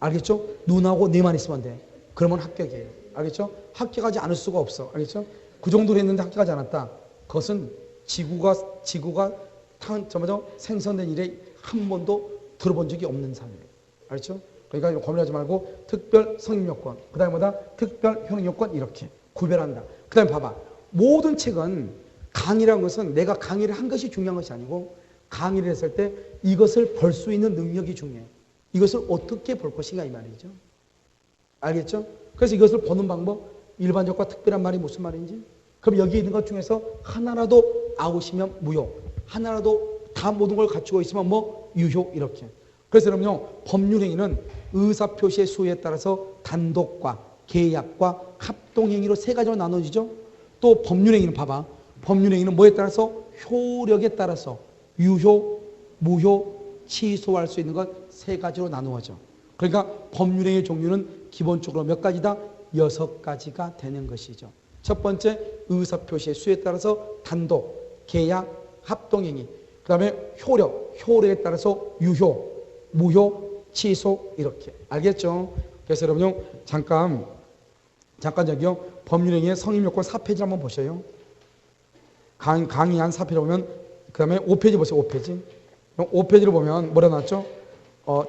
알겠죠? 눈하고 뇌만 있으면 돼. 그러면 합격이에요. 알겠죠? 합격하지 않을 수가 없어. 알겠죠? 그 정도로 했는데 합격하지 않았다. 그것은 지구가 생성된 일에 한 번도 들어본 적이 없는 사람이에요. 알겠죠? 그러니까 고민하지 말고 특별 성립요건, 그 다음에 뭐다? 특별 효력요건 이렇게 구별한다. 그 다음에 봐봐. 모든 책은 강의라는 것은 내가 강의를 한 것이 중요한 것이 아니고 강의를 했을 때 이것을 볼 수 있는 능력이 중요해. 이것을 어떻게 볼 것인가 이 말이죠. 알겠죠? 그래서 이것을 보는 방법, 일반적과 특별한 말이 무슨 말인지. 그럼 여기 있는 것 중에서 하나라도 아웃이면 무효, 하나라도 다 모든 걸 갖추고 있으면 뭐 유효 이렇게. 그래서 여러분요 법률행위는 의사표시의 수에 따라서 단독과 계약과 합동행위로 세 가지로 나눠지죠. 또 법률행위는 봐봐. 법률행위는 뭐에 따라서? 효력에 따라서 유효, 무효, 취소할 수 있는 것 세 가지로 나누어져. 그러니까 법률행위 종류는 기본적으로 몇 가지다? 6가지가 되는 것이죠. 첫 번째 의사표시의 수에 따라서 단독, 계약, 합동행위. 그 다음에 효력에 따라서 유효, 무효, 취소 이렇게. 알겠죠? 그래서 여러분요 잠깐 여기요 법률행위의 성립요건 4페이지 한번 보셔요. 강의한 4페이지 보면 그 다음에 5페이지 보세요. 5페이지. 5페이지를 보면 뭐라 나왔죠?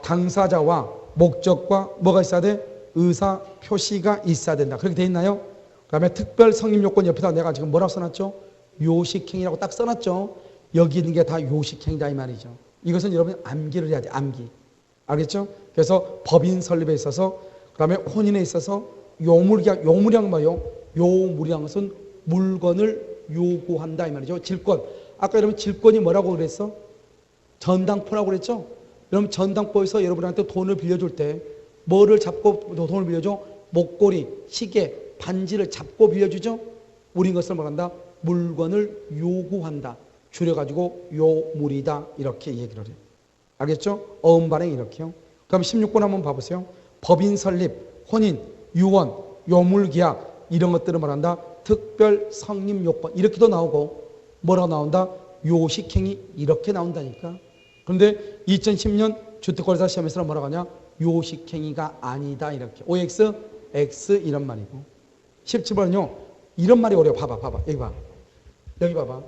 당사자와 목적과 뭐가 있어야 돼? 의사 표시가 있어야 된다. 그렇게 돼 있나요? 그 다음에 특별 성립 요건 옆에다 내가 지금 뭐라고 써놨죠? 요식행위라고 딱 써놨죠? 여기 있는 게 다 요식행위다 이 말이죠. 이것은 여러분 암기를 해야 돼. 암기. 알겠죠? 그래서 법인 설립에 있어서 그 다음에 혼인에 있어서 요물계약, 요물이란 뭐예요? 요물이란 것은 물건을 요구한다 이 말이죠. 질권. 아까 여러분 질권이 뭐라고 그랬어? 전당포라고 그랬죠? 여러분 전당포에서 여러분한테 돈을 빌려줄 때 뭐를 잡고 돈을 빌려줘? 목걸이, 시계, 반지를 잡고 빌려주죠? 우린 것을 말한다. 물건을 요구한다. 줄여가지고 요물이다. 이렇게 얘기를 해요. 알겠죠? 어음발행 이렇게요. 그럼 16번 한번 봐보세요. 법인 설립, 혼인, 유언, 요물계약 이런 것들을 말한다. 특별 성립 요건 이렇게도 나오고 뭐라고 나온다? 요식행위 이렇게 나온다니까. 그런데 2010년 주택거래사 시험에서는 뭐라고 하냐? 요식행위가 아니다 이렇게. OX, X 이런 말이고. 17번은요. 이런 말이 어려워. 봐봐. 여기 봐. 여기 봐봐.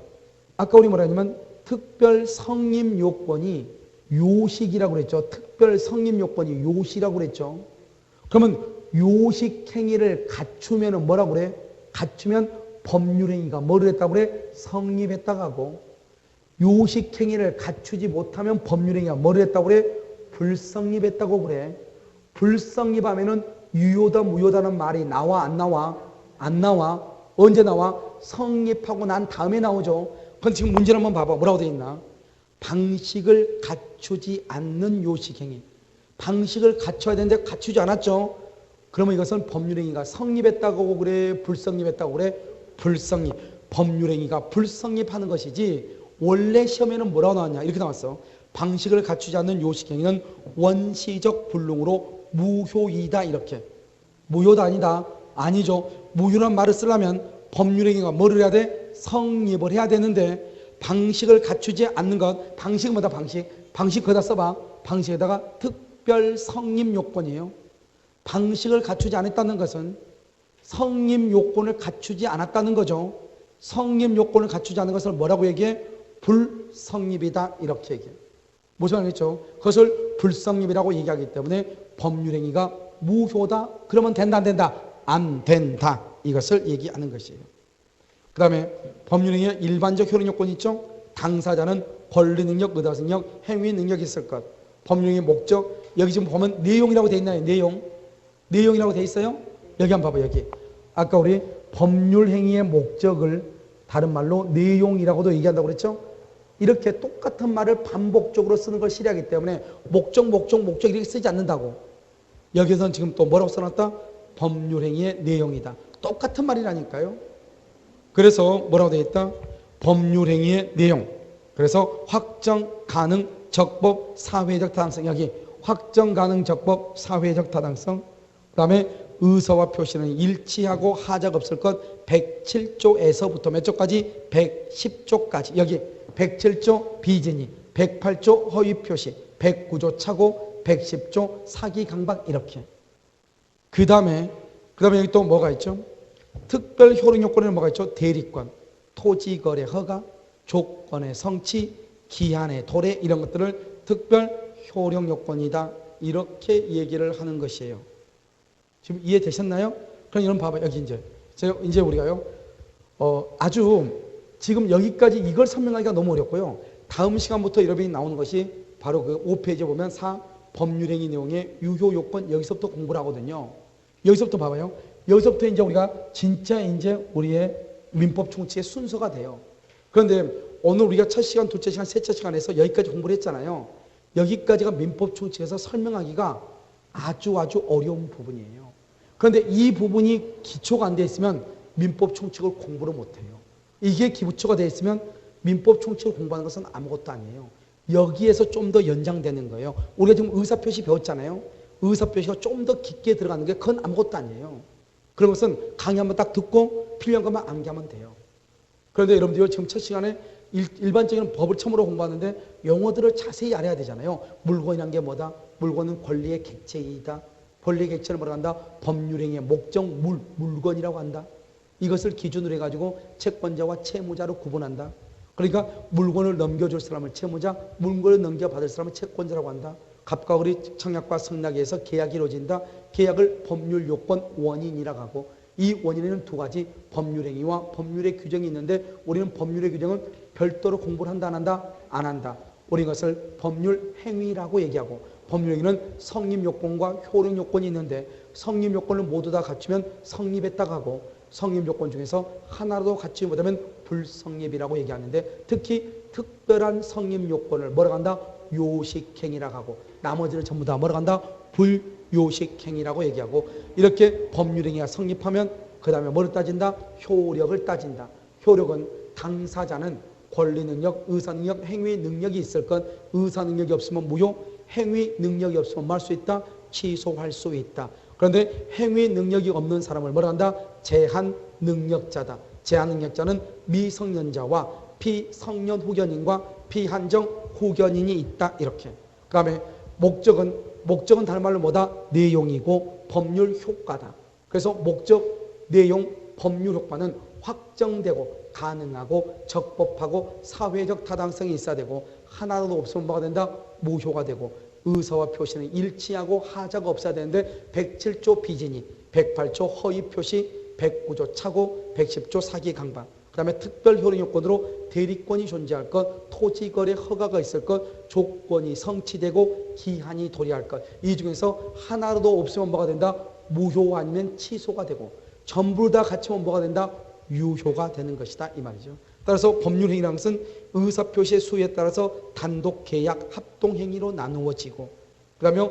아까 우리 뭐라 했냐면 특별 성립 요건이 요식이라고 그랬죠. 특별 성립 요건이 요식이라고 그랬죠. 그러면 요식행위를 갖추면 뭐라고 그래? 갖추면 법률행위가 뭐를 했다고 그래? 성립했다고 하고 요식행위를 갖추지 못하면 법률행위가 뭐를 했다고 그래? 불성립했다고 그래. 불성립하면은 유효다 무효다는 말이 나와 안 나와? 안 나와. 언제 나와? 성립하고 난 다음에 나오죠. 그럼 지금 문제를 한번 봐봐. 뭐라고 되어 있나? 방식을 갖추지 않는 요식행위. 방식을 갖춰야 되는데 갖추지 않았죠. 그러면 이것은 법률행위가 성립했다고 그래? 불성립했다고 그래? 불성립. 법률행위가 불성립하는 것이지 원래 시험에는 뭐라고 나왔냐? 이렇게 나왔어. 방식을 갖추지 않는 요식행위는 원시적 불능으로 무효이다 이렇게. 무효다 아니다? 아니죠. 무효란 말을 쓰려면 법률행위가 뭐를 해야 돼? 성립을 해야 되는데 방식을 갖추지 않는 것. 방식은 뭐다? 방식 거기다 써봐. 방식에다가 특별 성립 요건이에요. 방식을 갖추지 않았다는 것은 성립 요건을 갖추지 않았다는 거죠. 성립 요건을 갖추지 않은 것을 뭐라고 얘기해? 불성립이다 이렇게 얘기해. 무슨 말이겠죠? 그것을 불성립이라고 얘기하기 때문에 법률행위가 무효다. 그러면 된다 안 된다? 안 된다. 이것을 얘기하는 것이에요. 그 다음에 법률행위의 일반적 효력 요건이 있죠. 당사자는 권리 능력, 의사 능력, 행위 능력이 있을 것. 법률행위의 목적. 여기 지금 보면 내용이라고 돼 있나요? 내용이라고 돼 있어요? 여기 한번 봐봐. 여기 아까 우리 법률행위의 목적을 다른 말로 내용이라고도 얘기한다고 그랬죠? 이렇게 똑같은 말을 반복적으로 쓰는 걸 싫어하기 때문에 목적 이렇게 쓰지 않는다고. 여기서는 지금 또 뭐라고 써놨다? 법률행위의 내용이다. 똑같은 말이라니까요. 그래서 뭐라고 되어 있다? 법률행위의 내용. 그래서 확정 가능 적법 사회적 타당성. 여기 확정 가능 적법 사회적 타당성. 그 다음에 의사와 표시는 일치하고 하자가 없을 것. 107조에서부터 몇 조까지? 110조까지. 여기 107조 비진이, 108조 허위 표시, 109조 착오, 110조 사기 강박 이렇게. 그 다음에 여기 또 뭐가 있죠? 특별 효력 요건에는 뭐가 있죠? 대리권, 토지 거래 허가, 조건의 성취, 기한의 도래 이런 것들을 특별 효력 요건이다. 이렇게 얘기를 하는 것이에요. 지금 이해되셨나요? 그럼 여러분 봐봐. 여기 이제 우리가요. 아주 지금 여기까지 이걸 설명하기가 너무 어렵고요. 다음 시간부터 여러분이 나오는 것이 바로 그 5페이지에 보면 4 법률행위 내용의 유효 요건 여기서부터 공부를 하거든요. 여기서부터 봐봐요. 여기서부터 이제 우리가 진짜 이제 우리의 민법 총칙의 순서가 돼요. 그런데 오늘 우리가 첫 시간, 둘째 시간, 셋째 시간에서 여기까지 공부를 했잖아요. 여기까지가 민법 총칙에서 설명하기가 아주 어려운 부분이에요. 그런데 이 부분이 기초가 안 돼 있으면 민법 총칙을 공부를 못해요. 이게 기초가 되어 있으면 민법 총칙을 공부하는 것은 아무것도 아니에요. 여기에서 좀 더 연장되는 거예요. 우리가 지금 의사표시 배웠잖아요. 의사표시가 좀 더 깊게 들어가는 게 그건 아무것도 아니에요. 그런 것은 강의 한번 딱 듣고 필요한 것만 암기하면 돼요. 그런데 여러분들 지금 첫 시간에 일반적인 법을 처음으로 공부하는데 용어들을 자세히 알아야 되잖아요. 물건이란 게 뭐다? 물건은 권리의 객체이다. 권리의 객체를 뭐라고 한다? 법률행위의 목적 물건이라고 한다. 이것을 기준으로 해가지고 채권자와 채무자로 구분한다. 그러니까 물건을 넘겨줄 사람을 채무자, 물건을 넘겨받을 사람을 채권자라고 한다. 갑과 을의 청약과 승낙에서 계약이 이루어진다. 계약을 법률 요건 원인이라고 하고, 이 원인에는 두 가지 법률행위와 법률의 규정이 있는데, 우리는 법률의 규정은 별도로 공부를 한다 안 한다? 안 한다. 우리 이것을 법률행위라고 얘기하고, 법률행위는 성립요건과 효력요건이 있는데, 성립요건을 모두 다 갖추면 성립했다고 하고, 성립요건 중에서 하나라도 갖추지 못하면 불성립이라고 얘기하는데, 특히 특별한 성립요건을 뭐라고 한다? 요식행위라고 하고, 나머지는 전부 다 뭐라고 한다? 불요식행위라고 얘기하고, 이렇게 법률행위가 성립하면 그 다음에 뭐를 따진다? 효력을 따진다. 효력은 당사자는 권리능력, 의사능력, 행위능력이 있을 것, 의사능력이 없으면 무효, 행위능력이 없으면 뭐 할 수 있다? 취소할 수 있다. 그런데 행위능력이 없는 사람을 뭐라 한다? 제한능력자다. 제한능력자는 미성년자와 비성년 후견인과 비한정 후견인이 있다. 이렇게. 그 다음에 목적은 다른 말로 뭐다? 내용이고 법률 효과다. 그래서 목적, 내용, 법률 효과는 확정되고 가능하고 적법하고 사회적 타당성이 있어야 되고, 하나라도 없으면 뭐가 된다? 무효가 되고, 의사와 표시는 일치하고 하자가 없어야 되는데 107조 비진이, 108조 허위 표시, 109조 착오, 110조 사기 강박, 그 다음에 특별 효력 요건으로 대리권이 존재할 것, 토지거래 허가가 있을 것, 조건이 성취되고 기한이 도래할 것, 이 중에서 하나라도 없으면 뭐가 된다? 무효 아니면 취소가 되고, 전부 다 갖추면 뭐가 된다? 유효가 되는 것이다, 이 말이죠. 따라서 법률행위라는 것은 의사표시의 수에 따라서 단독 계약 합동행위로 나누어지고, 그 다음에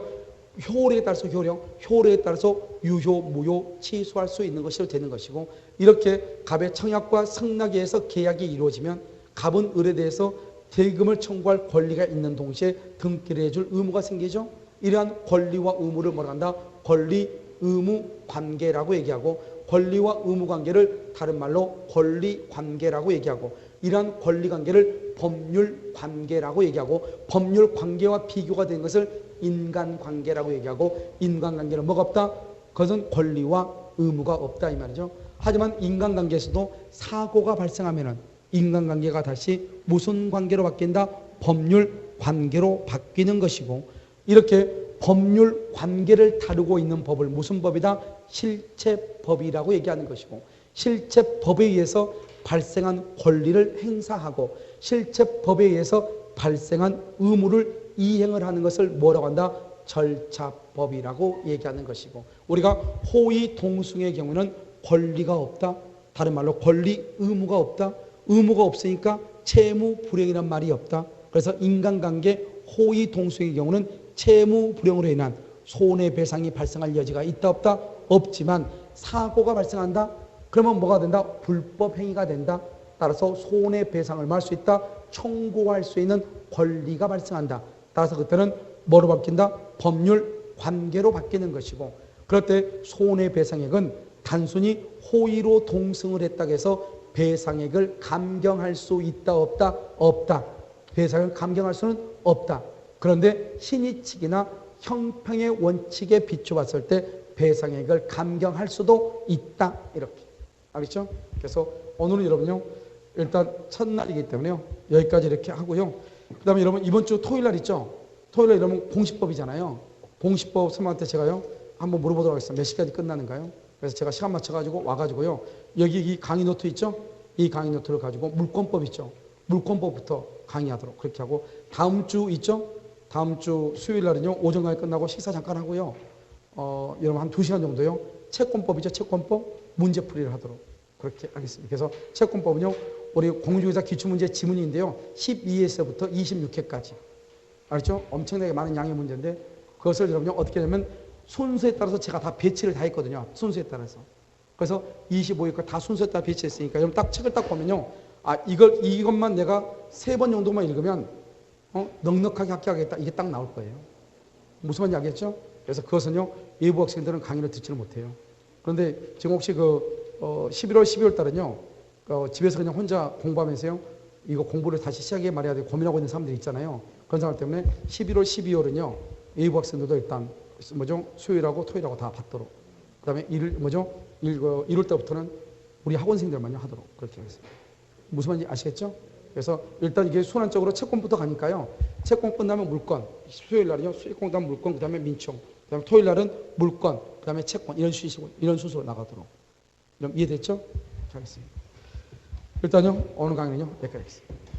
효력에 따라서 효력, 효력에 따라서 유효, 무효, 취소할 수 있는 것이 되는 것이고, 이렇게 갑의 청약과 승낙에 의해서 계약이 이루어지면 갑은 을에 대해서 대금을 청구할 권리가 있는 동시에 등기를 해줄 의무가 생기죠. 이러한 권리와 의무를 뭐라 한다? 권리, 의무, 관계라고 얘기하고, 권리와 의무 관계를 다른 말로 권리 관계라고 얘기하고, 이러한 권리 관계를 법률 관계라고 얘기하고, 법률 관계와 비교가 된 것을 인간 관계라고 얘기하고, 인간 관계는 뭐가 없다? 그것은 권리와 의무가 없다, 이 말이죠. 하지만 인간 관계에서도 사고가 발생하면은 인간 관계가 다시 무슨 관계로 바뀐다? 법률 관계로 바뀌는 것이고, 이렇게 법률 관계를 다루고 있는 법을 무슨 법이다? 실체법이라고 얘기하는 것이고, 실체법에 의해서 발생한 권리를 행사하고 실체법에 의해서 발생한 의무를 이행을 하는 것을 뭐라고 한다? 절차법이라고 얘기하는 것이고, 우리가 호의 동승의 경우는 권리가 없다. 다른 말로 권리, 의무가 없다. 의무가 없으니까 채무 불이행이란 말이 없다. 그래서 인간관계 호의 동승의 경우는 채무 불이행으로 인한 손해배상이 발생할 여지가 있다 없다? 없지만 사고가 발생한다? 그러면 뭐가 된다? 불법 행위가 된다. 따라서 손해배상을 할 수 있다. 청구할 수 있는 권리가 발생한다. 따라서 그때는 뭐로 바뀐다? 법률 관계로 바뀌는 것이고, 그럴 때 손해배상액은 단순히 호의로 동승을 했다고 해서 배상액을 감경할 수 있다 없다? 없다. 배상을 감경할 수는 없다. 그런데 신의칙이나 형평의 원칙에 비춰봤을 때 배상액을 감경할 수도 있다. 이렇게. 알겠죠? 그래서 오늘은 여러분요, 일단 첫날이기 때문에요, 여기까지 이렇게 하고요. 그 다음에 여러분 이번 주 토요일 날 있죠? 토요일 날 여러분 공시법이잖아요. 공시법 선생님한테 제가요 한번 물어보도록 하겠습니다. 몇 시까지 끝나는가요? 그래서 제가 시간 맞춰가지고 와가지고요, 여기 이 강의 노트 있죠? 이 강의 노트를 가지고 물권법 있죠? 물권법부터 강의하도록 그렇게 하고, 다음 주 있죠? 다음 주 수요일 날은요, 오전 강의 끝나고 식사 잠깐 하고요, 여러분 한 2시간 정도요, 채권법이죠? 채권법 문제풀이를 하도록 그렇게 하겠습니다. 그래서 채권법은요, 우리 공중회사 기출문제 지문인데요, 12회에서부터 26회까지. 알죠? 엄청나게 많은 양의 문제인데, 그것을 여러분요, 어떻게 하냐면 순서에 따라서 제가 다 배치를 다 했거든요. 순서에 따라서. 그래서 25회까지 다 순서에 따라 배치했으니까 여러분 딱 책을 딱 보면요, 아, 이것만 내가 3번 정도만 읽으면 넉넉하게 합격하겠다. 이게 딱 나올 거예요. 무슨 말인지 알겠죠? 그래서 그것은요, 외부 학생들은 강의를 듣지를 못해요. 그런데 지금 혹시 11월, 12월 달은요, 집에서 그냥 혼자 공부하면서요, 이거 공부를 다시 시작해 말해야 돼 고민하고 있는 사람들이 있잖아요. 그런 사람 때문에 11월, 12월은요, 외부 학생들도 일단 수요일하고 토요일하고 다 받도록. 그 다음에 1월 달부터는 우리 학원생들만요 하도록 그렇게 하겠습니다. 무슨 말인지 아시겠죠? 그래서 일단 이게 순환적으로 채권부터 가니까요. 채권 끝나면 물건, 수요일 날은요 수익권 그다음 물건 그다음에 민총, 그다음에 토요일 날은 물건 그다음에 채권 이런 순서로 나가도록. 그럼 이해됐죠? 자, 하겠습니다. 일단요 오늘 강의는요 여기까지 하겠습니다.